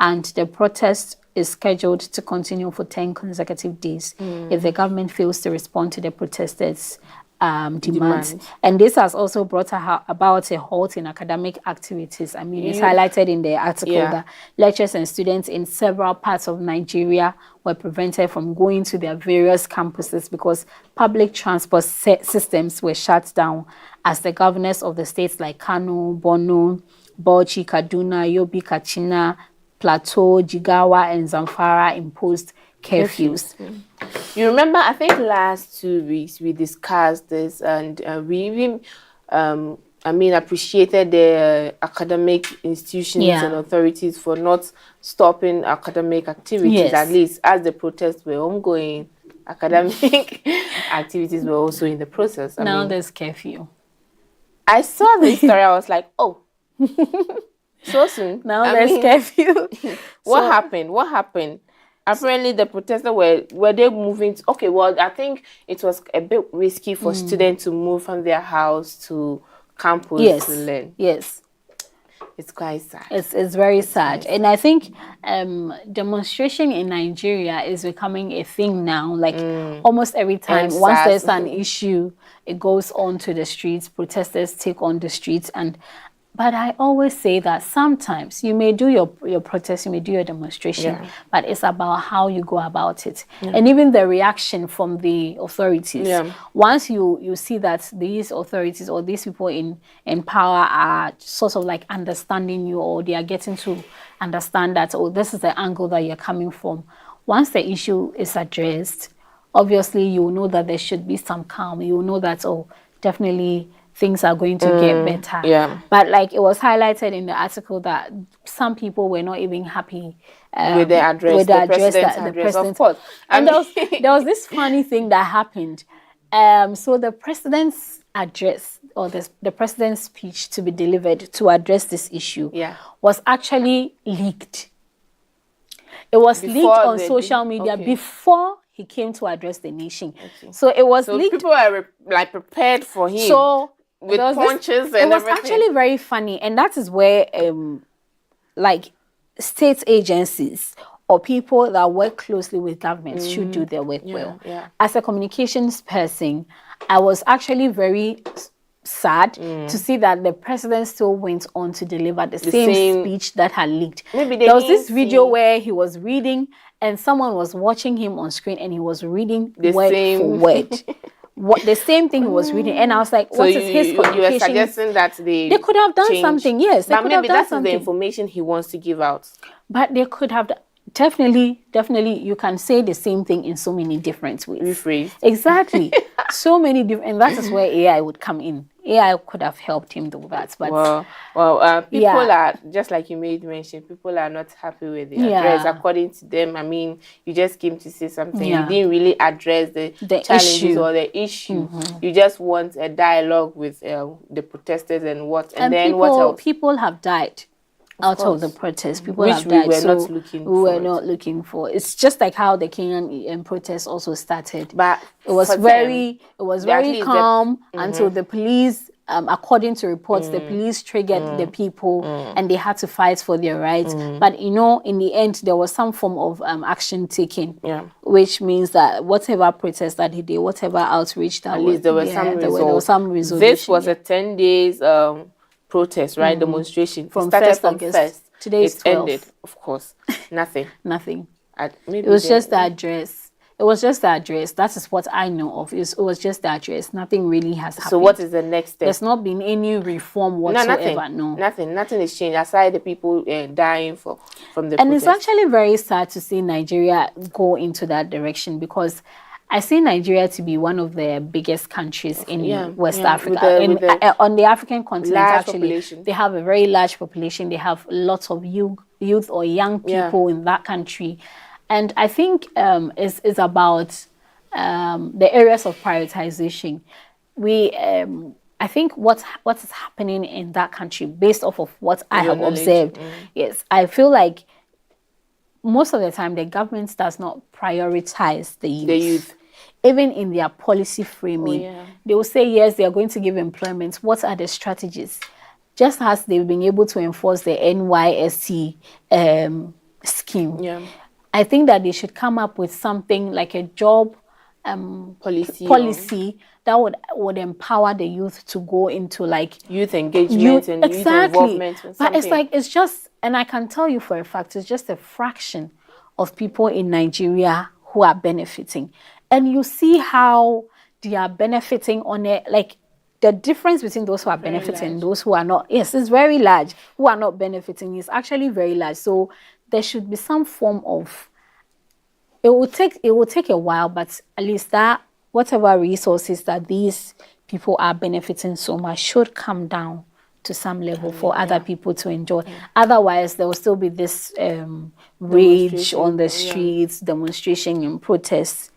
and the protest is scheduled to continue for 10 consecutive days if the government fails to respond to the protesters' demands. And this has also brought about a halt in academic activities. I mean, it's highlighted in the article that lecturers and students in several parts of Nigeria were prevented from going to their various campuses because public transport systems were shut down, as the governors of the states like Kano, Borno, Bauchi, Kaduna, Yobe, Katsina, Plateau, Jigawa, and Zamfara imposed curfews.
You remember, I think last 2 weeks we discussed this, and we even appreciated the academic institutions and authorities for not stopping academic activities, at least as the protests were ongoing. Academic activities were also in the process.
Now there's curfew.
I saw this story, I was like, oh, so soon.
Now there's curfew.
What happened? Apparently, the protesters were they moving? Okay, well, I think it was a bit risky for students to move from their house to campus to learn.
Yes.
It's quite sad.
It's very sad. And I think demonstration in Nigeria is becoming a thing now. Like almost every time, once there's an issue, it goes on to the streets. Protesters take on the streets. But I always say that sometimes you may do your protest, you may do your demonstration, but it's about how you go about it. And even the reaction from the authorities. Once you see that these authorities or these people in power are sort of like understanding you, or they are getting to understand that, oh, this is the angle that you're coming from. Once the issue is addressed, obviously you know that there should be some calm. You know that, oh, definitely things are going to get better. But like it was highlighted in the article that some people were not even happy
with the address, the president's address, of course.
And there was this funny thing that happened. So the president's address, or the president's speech to be delivered to address this issue was actually leaked. It was leaked on social media before he came to address the nation. So it was leaked.
People are like prepared for him.
So
with punches and
it was
everything.
Actually very funny, and that is where like state agencies or people that work closely with governments should do their work well. As a communications person, I was actually very sad to see that the president still went on to deliver the same speech that had leaked. There was this video where he was reading and someone was watching him on screen and he was reading word for word. The same thing he was reading, and I was like, "What is his communication?"
You were suggesting that they
could have done something. Yes,
but maybe that's the information he wants to give out.
But they could have definitely. You can say the same thing in so many different ways.
Rephrase.
Exactly. So many different, and that is where AI would come in. AI could have helped him do that, but
people are, just like you made mention, people are not happy with the address. According to them, I mean, you just came to say something. You didn't really address the challenges
issue.
or the issue. You just want a dialogue with the protesters and what, and then
people,
what else?
People have died out of the protest. People
Which
have died,
we were not looking for.
It's just like how the Kenyan protest also started.
But
it was very calm until the police, according to reports, the police triggered the people and they had to fight for their rights. But you know, in the end, there was some form of action taken, which means that whatever protest that he did, whatever outreach that
at least there was some resolution. This was a 10 days protest, right? Demonstration.
From
started from
August.
first.
Today is 12th.
Ended, of course. Nothing.
Nothing.
Maybe
it was just the address. It was just the address. That is what I know of. It was just the address. Nothing really has happened.
So what is the next step?
There's not been any reform whatsoever.
Nothing is changed aside the people dying from the
And
protest.
it's actually very sad to see Nigeria go into that direction, because I see Nigeria to be one of the biggest countries in West Africa. On the African continent, actually, they have a very large population. They have lots of youth or young people in that country. And I think it's about the areas of prioritization. I think what is happening in that country, based off of what I have observed, yes, I feel like most of the time the government does not prioritize the youth. Even in their policy framing, they will say, yes, they are going to give employment. What are the strategies? Just as they've been able to enforce the NYSC scheme. I think that they should come up with something like a job policy that would empower the youth to go into like
youth engagement and youth involvement.
But it's just, and I can tell you for a fact, it's just a fraction of people in Nigeria who are benefiting. And you see how they are benefiting on it, like the difference between those who are benefiting and those who are not. Yes, it's very large. Who are not benefiting is actually very large. So there should be some form of, it will take a while, but at least that whatever resources that these people are benefiting so much should come down to some level for other people to enjoy. Otherwise, there will still be this rage on the streets, demonstration and protests.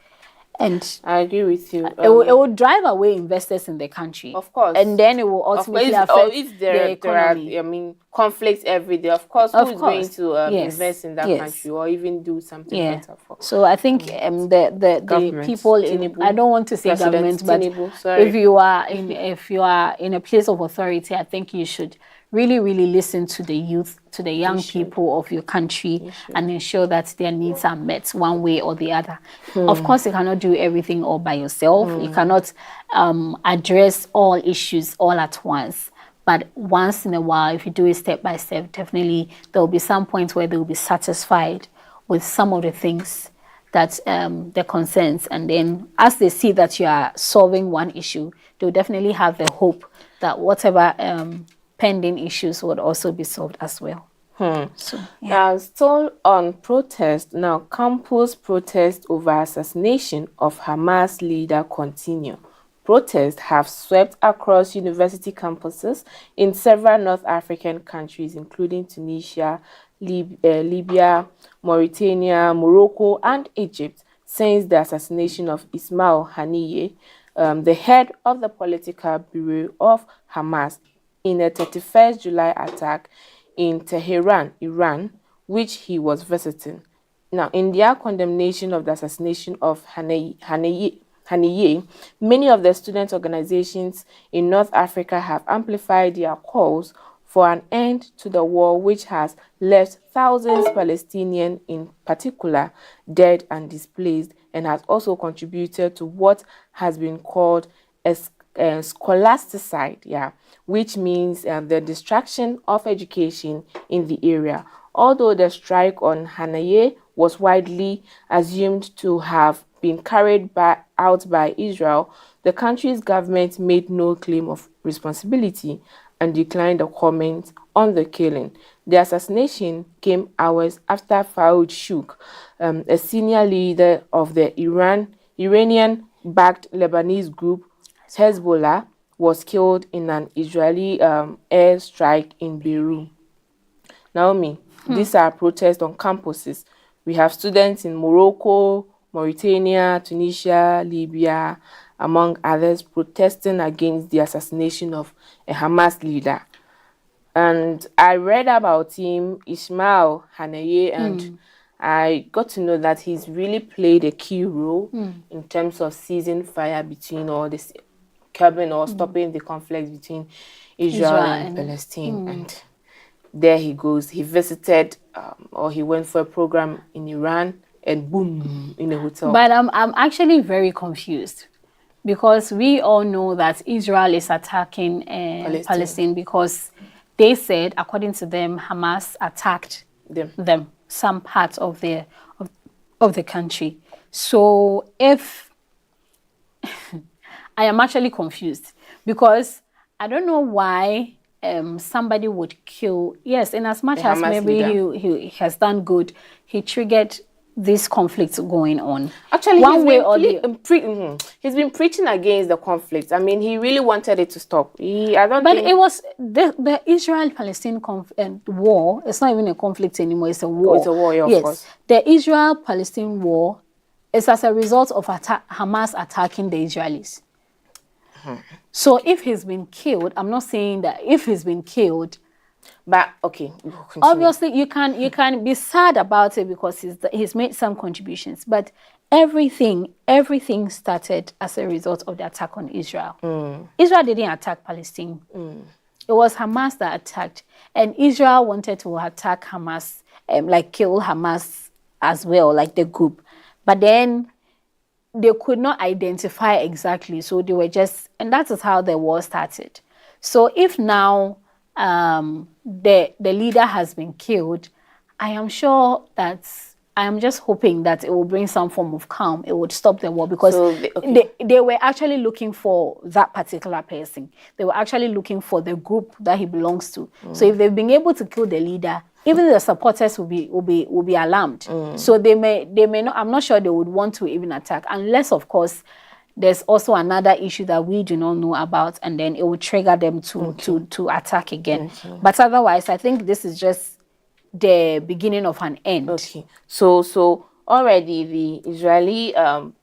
And
I agree with you.
it will drive away investors in the country.
Of course.
And then it will ultimately affect the economy.
I mean, conflicts every day. Of course, who is going to invest in that country or even do something better for?
So I think the people in, I don't want to say government, but if you are in a place of authority, I think you should really listen to the youth, to the young people of your country, and ensure that their needs are met one way or the other. Of course, you cannot do everything all by yourself. You cannot address all issues all at once. But once in a while, if you do it step by step, definitely there will be some point where they will be satisfied with some of the things that their concerns. And then as they see that you are solving one issue, they'll definitely have the hope that whatever pending issues would also be solved as well.
So, now, still on protest, now campus protest over assassination of Hamas leader continue. Protests have swept across university campuses in several North African countries, including Tunisia, Libya, Mauritania, Morocco, and Egypt, since the assassination of Ismail Haniyeh, the head of the political bureau of Hamas, in a 31st July attack in Tehran, Iran, which he was visiting. Now, in their condemnation of the assassination of Haniyeh, many of the student organizations in North Africa have amplified their calls for an end to the war, which has left thousands Palestinians in particular dead and displaced, and has also contributed to what has been called a scholasticide, which means the destruction of education in the area. Although the strike on Haniyeh was widely assumed to have been carried out by Israel, the country's government made no claim of responsibility and declined a comment on the killing. The assassination came hours after Faoud Shouk, a senior leader of the Iranian-backed Lebanese group Hezbollah, was killed in an Israeli airstrike in Beirut. Naomi, these are protests on campuses. We have students in Morocco, Mauritania, Tunisia, Libya, among others, protesting against the assassination of a Hamas leader. And I read about him, Ismail Haniyeh, and I got to know that he's really played a key role in terms of ceasing fire between all this, curbing or stopping the conflict between Israel and Palestine. And there he goes. He visited or he went for a program in Iran, and boom, in a hotel.
But I'm actually very confused, because we all know that Israel is attacking Palestine because they said, according to them, Hamas attacked them, some parts of the country. So if I am actually confused, because I don't know why somebody would kill. Yes, in as much as maybe he has done good, he triggered this conflict going on.
Actually, he's been preaching against the conflict. I mean, he really wanted it to stop.
It was the Israel-Palestine war. It's not even a conflict anymore. It's a war.
It's a war, yeah,
yes.
Of course.
The Israel-Palestine war is as a result of Hamas attacking the Israelis. So if he's been killed, I'm not saying that if he's been killed,
but okay,
obviously you can be sad about it because he's made some contributions, but everything started as a result of the attack on Israel. Israel didn't attack Palestine. It was Hamas that attacked, and Israel wanted to attack Hamas, like kill Hamas as well, like the group, but then they could not identify exactly, so they were just, and that is how the war started. So if now the leader has been killed, I am sure that I am just hoping that it will bring some form of calm. It would stop the war, because they were actually looking for that particular person. They were actually looking for the group that he belongs to. So if they've been able to kill the leader, even the supporters will be alarmed. So they may not. I'm not sure they would want to even attack, unless of course there's also another issue that we do not know about, and then it will trigger them to attack again. But otherwise, I think this is just the beginning of an end.
So already the Israeli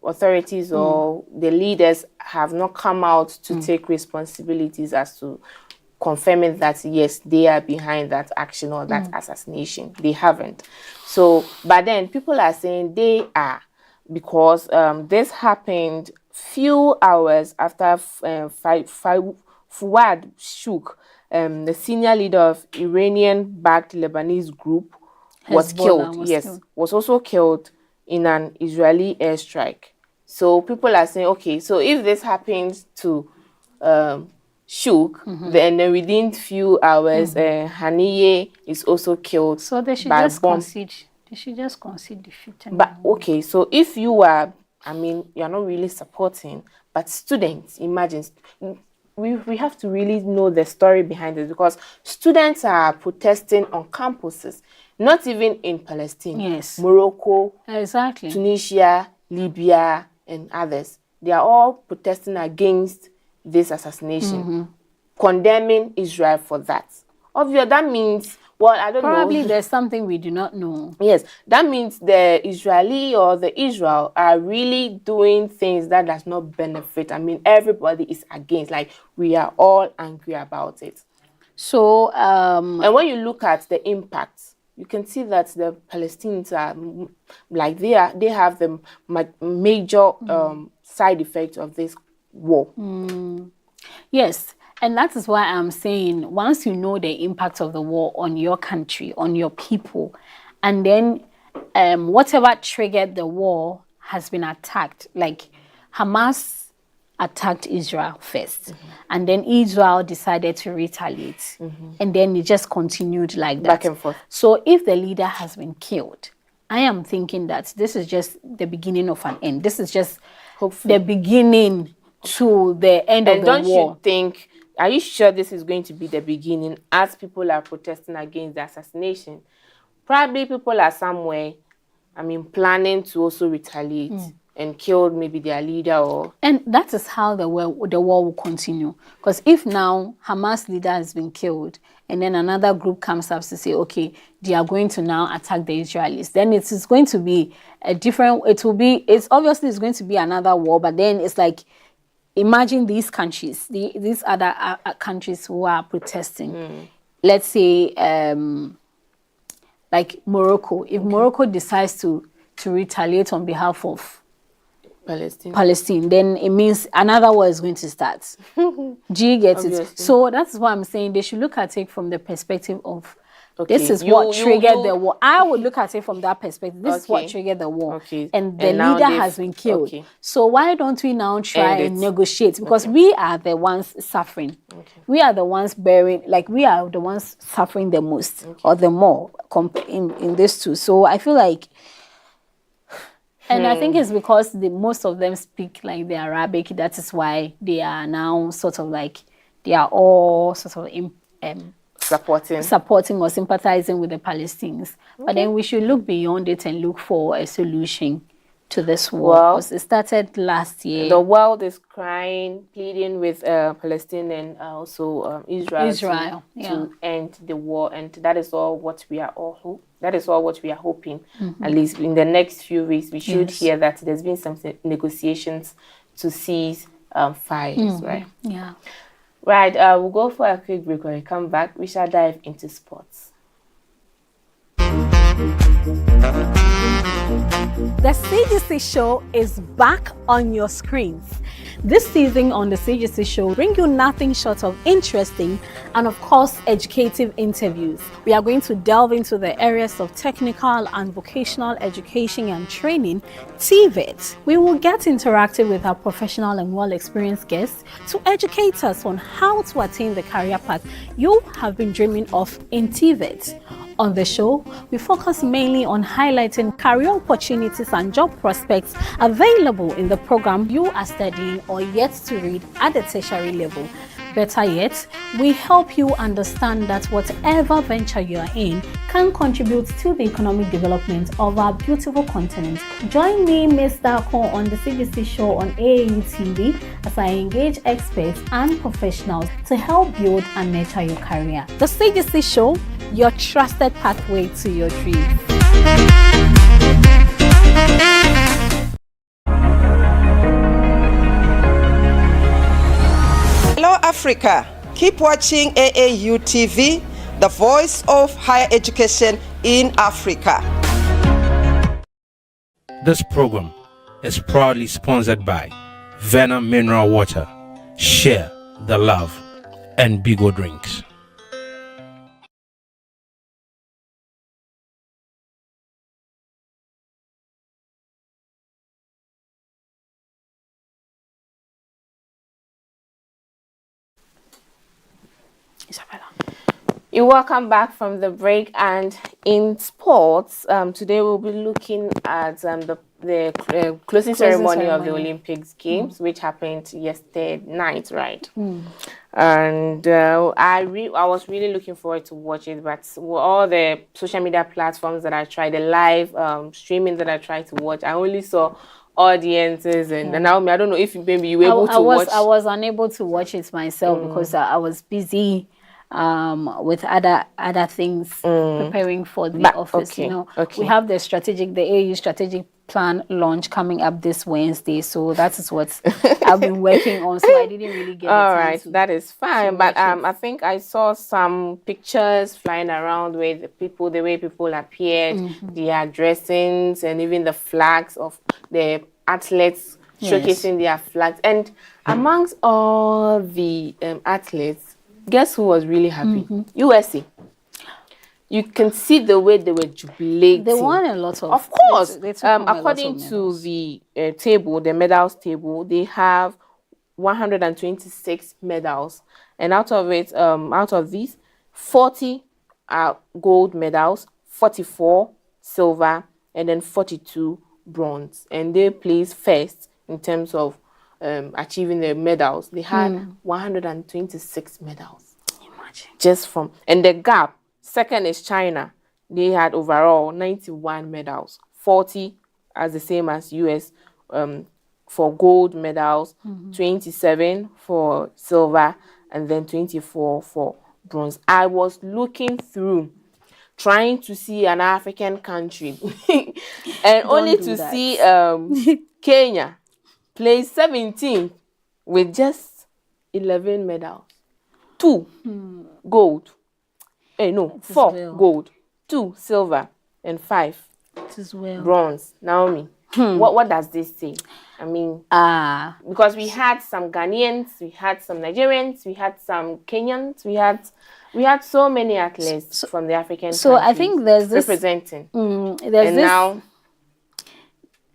authorities or the leaders have not come out to take responsibilities as to confirming that yes, they are behind that action or that assassination. They haven't. So, but then people are saying they are, because this happened few hours after Fuad Shuk, the senior leader of Iranian-backed Lebanese group, was killed. Was also killed in an Israeli airstrike. So people are saying, okay, so if this happens to Shuk, then within few hours, Haniyeh is also killed.
So they should
by
just
bomb.
concede. They should just concede defeat.
But okay, so if you are, I mean, you're not really supporting, but students, imagine, we have to really know the story behind it, because students are protesting on campuses, not even in Palestine.
Yes.
Morocco,
exactly.
Tunisia, Libya, and others. They are all protesting against this assassination, condemning Israel for that. Obviously, that means, well, I don't know.
Probably there's something we do not know.
Yes, that means the Israeli or the Israel are really doing things that does not benefit. I mean, everybody is against. Like, we are all angry about it.
So,
and when you look at the impact, you can see that the Palestinians are like they have the major side effect of this war.
Yes. And that is why I'm saying, once you know the impact of the war on your country, on your people, and then whatever triggered the war has been attacked, like Hamas attacked Israel first, and then Israel decided to retaliate, and then it just continued like that.
Back and forth.
So if the leader has been killed, I am thinking that this is just the beginning of an end. This is just the beginning to the end of the war.
And don't you think, are you sure this is going to be the beginning as people are protesting against the assassination? Probably people are somewhere, I mean, planning to also retaliate and kill maybe their leader or...
And that is how the war will continue. Because if now Hamas leader has been killed and then another group comes up to say, okay, they are going to now attack the Israelis, then it is going to be a different... It's obviously it's going to be another war, but then it's like, imagine these countries, these other countries who are protesting. Let's say, like Morocco. If Morocco decides to retaliate on behalf of Palestine, then it means another war is going to start. Do you get it? So that's why I'm saying they should look at it from the perspective of this is what triggered the war. I would look at it from that perspective. This is what triggered the war. And the leader has been killed. So why don't we now try and negotiate? Because we are the ones suffering. We are the ones bearing, like we are the ones suffering the most or the more in this too. So I feel like, and I think it's because most of them speak like the Arabic. That is why they are now sort of like, they are all sort of supporting or sympathizing with the Palestinians. But then we should look beyond it and look for a solution to this war. Because it started last year.
The world is crying, pleading with Palestine and also Israel to end the war, and that is all what we are all hoping. At least in the next few weeks, we should hear that there's been some negotiations to cease fires, right?
Yeah.
Right, we'll go for a quick break. When we come back, we shall dive into sports.
The CGC show is back on your screens. This season on the CGC show bring you nothing short of interesting and of course educative interviews. We are going to delve into the areas of technical and vocational education and training, TVET. We will get interactive with our professional and well-experienced guests to educate us on how to attain the career path you have been dreaming of in TVET. On the show, we focus mainly on highlighting career opportunities and job prospects available in the program you are studying or yet to read at the tertiary level. Better yet, we help you understand that whatever venture you are in can contribute to the economic development of our beautiful continent. Join me, Mr. Ko, on the CGC show on AAU TV as I engage experts and professionals to help build and nurture your career. The CGC show, your trusted pathway to your dreams.
Hello, Africa. Keep watching AAU TV, the voice of higher education in Africa.
This program is proudly sponsored by Vena Mineral Water, Share the Love, and Bigo Drinks.
Isabella. You're welcome back from the break, and in sports, today we'll be looking at the closing ceremony of the Olympics Games, which happened yesterday night, right? And I was really looking forward to watch it, but all the social media platforms that I tried, the live streaming that I tried to watch, I only saw audiences and Naomi, I don't know if maybe you were able to watch.
I was unable to watch it myself because I was busy with other things preparing for the office.
Okay,
you know,
okay.
we have the AU strategic plan launch coming up this Wednesday, so that is what I've been working on. So I didn't really get
all
the time
right, that is fine. But I think I saw some pictures flying around with the way people appeared, their dressings, and even the flags of the athletes showcasing their flags. And amongst all the athletes, guess who was really happy? USA. You can see the way they were jubilating.
They won a lot
of course.
They took home a lot
According
of
to the table, the medals table, they have 126 medals, and out of these, 40 are gold medals, 44 silver, and then 42 bronze. And they placed first in terms of achieving the medals. They had 126 medals.
Imagine.
Just from, and the gap, second is China. They had overall 91 medals, 40 as the same as US for gold medals, 27 for silver, and then 24 for bronze. I was looking through, trying to see an African country, and only to see Kenya place 17th with just 11 medals. 2 gold. No, 4 gold, 2 silver, and 5 bronze. Naomi, what does this say? I mean, because we had some Ghanaians, we had some Nigerians, we had some Kenyans, we had so many athletes from the African countries.
So I think there's this
representing.
There's
and
this.
Now,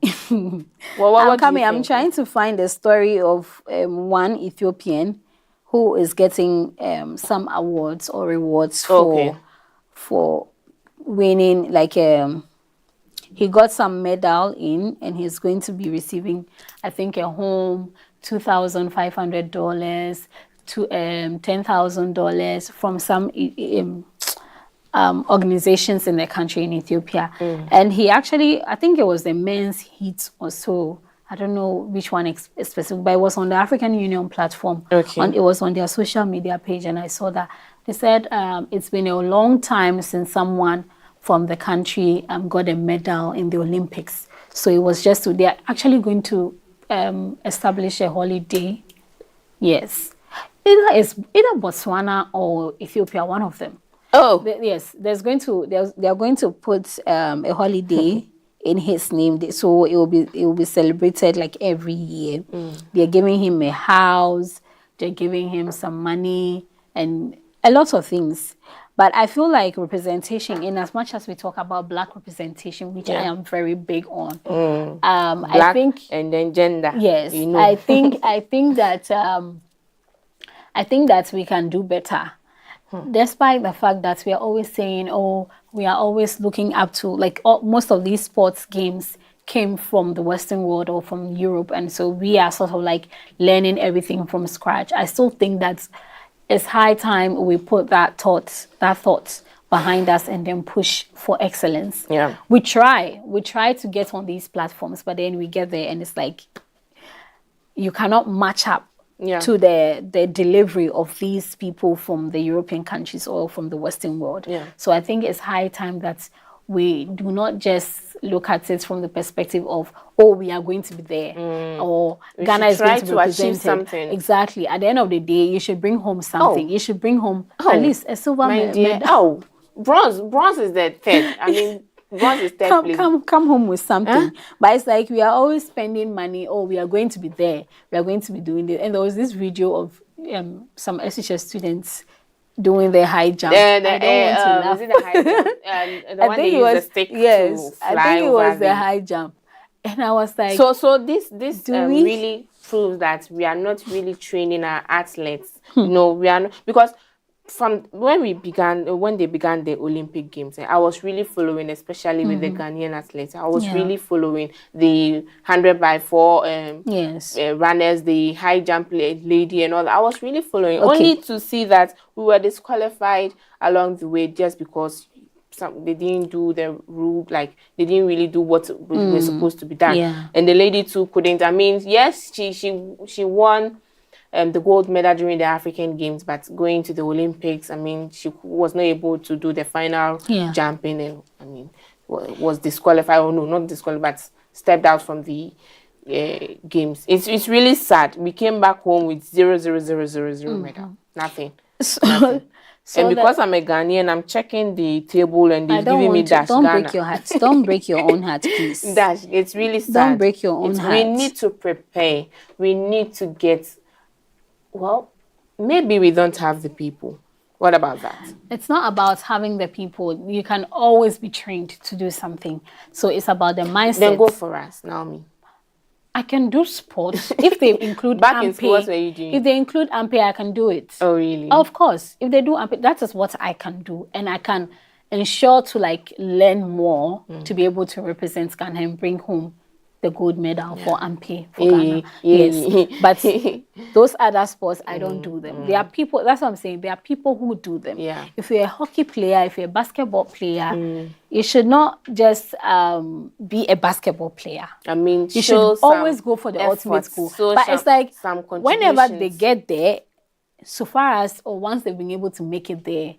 I'm trying to find a story of one Ethiopian who is getting some awards or rewards for winning, like he got some medal in, and he's going to be receiving, I think, a home, $2,500 to $10,000 from some organizations in the country in Ethiopia. And he actually, I think it was the men's heat or so. I don't know which one specific, but it was on the African Union platform. It was on their social media page, and I saw that. They said it's been a long time since someone from the country got a medal in the Olympics. So it was just, they're actually going to establish a holiday. Yes. Either Botswana or Ethiopia, one of them. Yes, they're going to put a holiday in his name, so it will be celebrated like every year. They're giving him a house, they're giving him some money, and a lot of things. But I feel like representation, in as much as we talk about Black representation, which I am very big on,
Black,
I think,
and then gender.
Yes,
you know.
I think that we can do better. Despite the fact that we are always saying, we are always looking up to, like, most of these sports games came from the Western world or from Europe, and so we are sort of like learning everything from scratch. I still think that it's high time we put that thought behind us and then push for excellence.
Yeah,
we try to get on these platforms, but then we get there and it's like you cannot match up to the delivery of these people from the European countries or from the Western world. So I think it's high time that we do not just look at it from the perspective of, oh, we are going to be there, or
We
Ghana
should
is going
try
to be
to achieve
represented.
something.
Exactly. At the end of the day, you should bring home something. You should bring home at least a silver medal.
Oh, bronze is the third. I mean, bronze is third place.
Come home with something. But it's like we are always spending money. Oh, we are going to be there. We are going to be doing this. And there was this video of some SHS students doing their high jump. I don't want to laugh.
Was it the high jump? The one they use the stick to fly.
I think it was the high jump. And I was like,
so this really proves that we are not really training our athletes. No, we are not, because from when they began the Olympic Games, I was really following, especially with the Ghanaian athletes. I was really following the 100x4 runners, the high jump lady, and all that. I was really following, only to see that we were disqualified along the way just because they didn't do the rule, like they didn't really do what was supposed to be done. And the lady too couldn't. I mean, yes, she won the gold medal during the African Games, but going to the Olympics, I mean, she was not able to do the final jumping, and I mean, was disqualified, or no, not disqualified, but stepped out from the games. It's really sad. We came back home with 0, 0, 0, 0, 0 medal, nothing. Nothing. And because I'm a Ghanaian, I'm checking the table and they're giving me dash.
Don't break your heart. Don't break your own heart, please.
Dash. It's really sad.
Don't break your own heart.
We need to prepare. We need to get. Well, maybe we don't have the people. What about that?
It's not about having the people. You can always be trained to do something. So it's about the mindset.
Then go for us, Naomi.
I can do sports if they include
Back in school, what were you doing?
If they include Ampe, I can do it.
Oh, really?
Of course. If they do Ampe, that is what I can do. And I can ensure to like learn more to be able to represent Ghana and bring home the gold medal for Ampe for Ghana. Yes. But those other sports, I don't do them. There are people, that's what I'm saying, there are people who do them.
Yeah.
If you're a hockey player, if you're a basketball player, you should not just be a basketball player.
I mean,
you should always go for the ultimate goal. But it's like, whenever they get there, so far as, or once they've been able to make it there,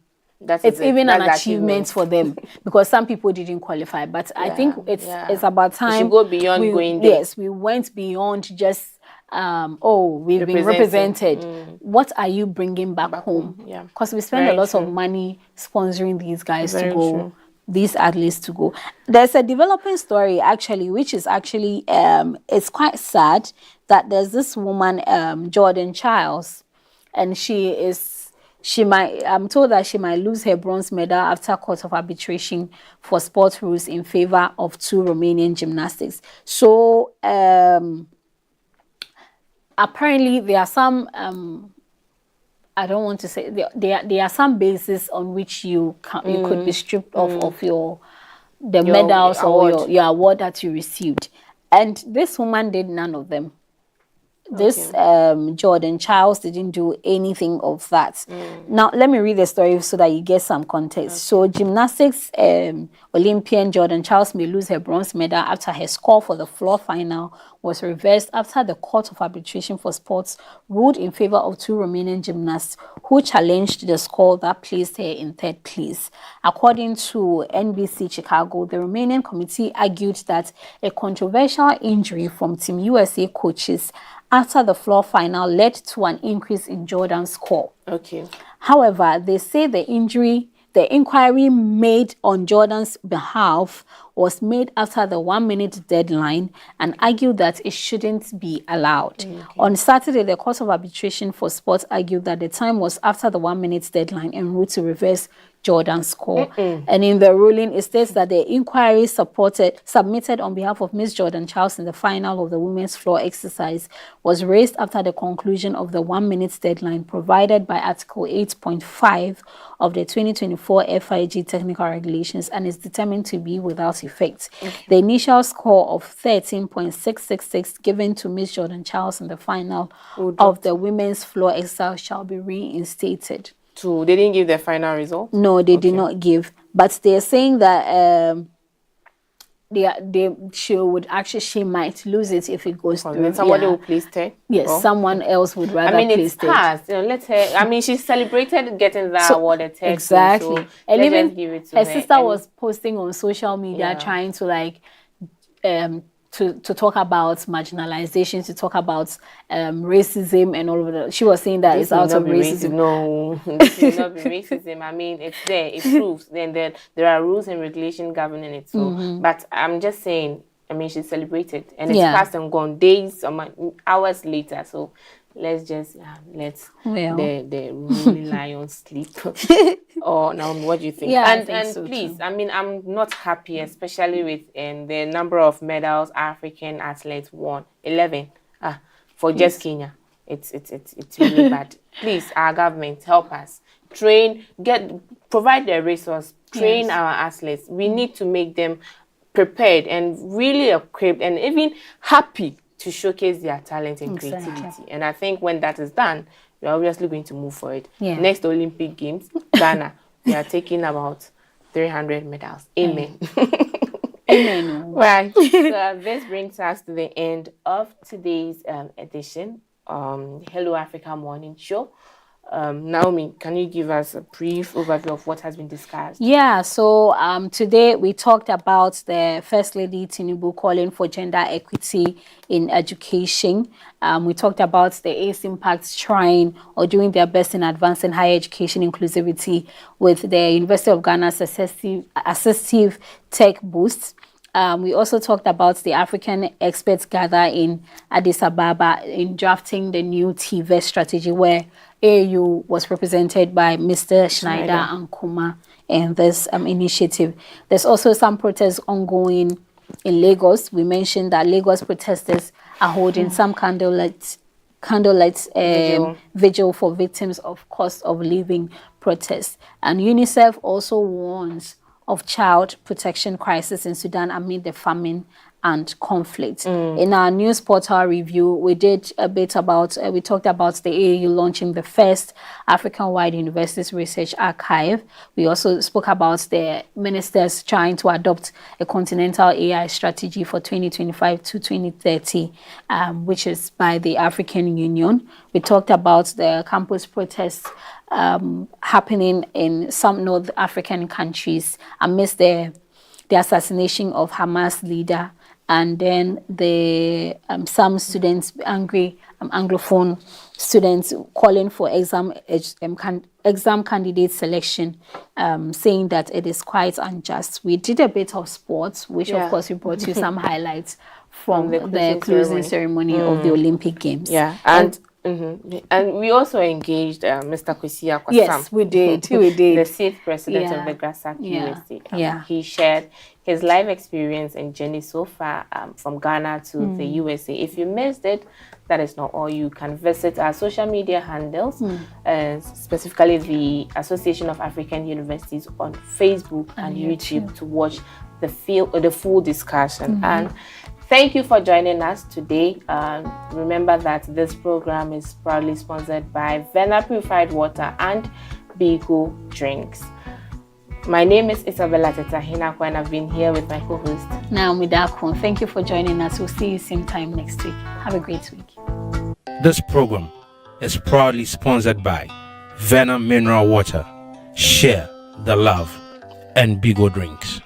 it's even an achievement for them, because some people didn't qualify. But I think it's about time.
We should go beyond going there.
Yes, we went beyond just we've been represented. What are you bringing back home?
Yeah,
because we spend a lot of money sponsoring these guys to go, these athletes to go. There's a developing story actually, which is actually it's quite sad that there's this woman, Jordan Childs, and I'm told that she might lose her bronze medal after court of arbitration for sport rules in favor of 2 Romanian gymnastics. So apparently there are some, I don't want to say, there are some bases on which you could be stripped of your medals or your award that you received. And this woman did none of them. This Jordan Childs didn't do anything of that. Now, let me read the story so that you get some context. So, gymnastics Olympian Jordan Childs may lose her bronze medal after her score for the floor final was reversed after the Court of Arbitration for Sports ruled in favor of 2 Romanian gymnasts who challenged the score that placed her in 3rd place. According to NBC Chicago, the Romanian committee argued that a controversial injury from Team USA coaches after the floor final led to an increase in Jordan's score.
Okay.
However, they say the inquiry made on Jordan's behalf was made after the 1-minute deadline and argued that it shouldn't be allowed. Okay. On Saturday, the Court of Arbitration for Sports argued that the time was after the 1-minute deadline en route to reverse Jordan's score. And in the ruling, it states that the inquiry submitted on behalf of Ms. Jordan Childs in the final of the women's floor exercise was raised after the conclusion of the 1-minute deadline provided by Article 8.5 of the 2024 FIG technical regulations and is determined to be without effect. The initial score of 13.666 given to Ms. Jordan Childs in the final of the women's floor exercise shall be reinstated.
So they didn't give the final result?
No, they did not give. But they're saying that she might lose it if it goes through.
Then somebody will place third.
Yes, someone else would rather place third.
Past. Let her. I mean, she celebrated getting that award at third.
Exactly.
So
And even
just give it to
her
her.
sister was posting on social media trying to like to talk about marginalization, to talk about racism and all of that. She was saying that it's out of racism.
No, this will not be racism. I mean, it's there. It proves. Then there are rules and regulations governing it. So, but I'm just saying. I mean, she celebrated, and it's past and gone. Days or hours later. So, let's just let the ruling lion sleep. Or now, what do you think?
Yeah,
and
so
please,
too.
I mean, I'm not happy, especially with the number of medals African athletes won. 11. For just Kenya, it's really bad. Please, our government, help us provide the resource, train our athletes. We need to make them prepared and really equipped and even happy to showcase their talent and creativity. And I think when that is done, we're obviously going to move forward. Next Olympic Games, Ghana, we are taking about 300 medals. Amen.
Amen.
Right. So this brings us to the end of today's edition, Hello Africa Morning Show. Naomi, can you give us a brief overview of what has been discussed?
Yeah, so today we talked about the First Lady Tinubu calling for gender equity in education. We talked about the ACE Impact Shrine or doing their best in advancing higher education inclusivity with the University of Ghana's assistive tech boost. We also talked about the African experts gather in Addis Ababa in drafting the new TVET strategy, where AU was represented by Mr. Schneider and Kuma in this initiative. There's also some protests ongoing in Lagos. We mentioned that Lagos protesters are holding some candlelight vigil for victims of cost of living protests. And UNICEF also warns of child protection crisis in Sudan amid the famine and conflict. In our news portal review, we did a bit about, we talked about the AU launching the first African-wide universities research archive. We also spoke about the ministers trying to adopt a continental AI strategy for 2025 to 2030, which is by the African Union. We talked about the campus protests happening in some North African countries amidst the assassination of Hamas leader, and then the some students, angry Anglophone students, calling for exam candidate selection, saying that it is quite unjust. We did a bit of sports, which of course we brought you some highlights from the closing ceremony of the Olympic Games.
Yeah, and we also engaged Mr. Kwesi Akwasam.
Yes, we did. We did.
The 6th president of the Grassac USA. He shared his life experience and journey so far from Ghana to the USA. If you missed it, that is not all. You can visit our social media handles, specifically the Association of African Universities on Facebook and YouTube to watch the full discussion. And thank you for joining us today. Remember that this program is proudly sponsored by Vena Purified Water and Bigo Drinks. My name is Isabella Tetahina, and I've been here with my co-host
Naomi Dakon. Thank you for joining us. We'll see you same time next week. Have a great week.
This program is proudly sponsored by Vena Mineral Water, Share the Love, and Bigo Drinks.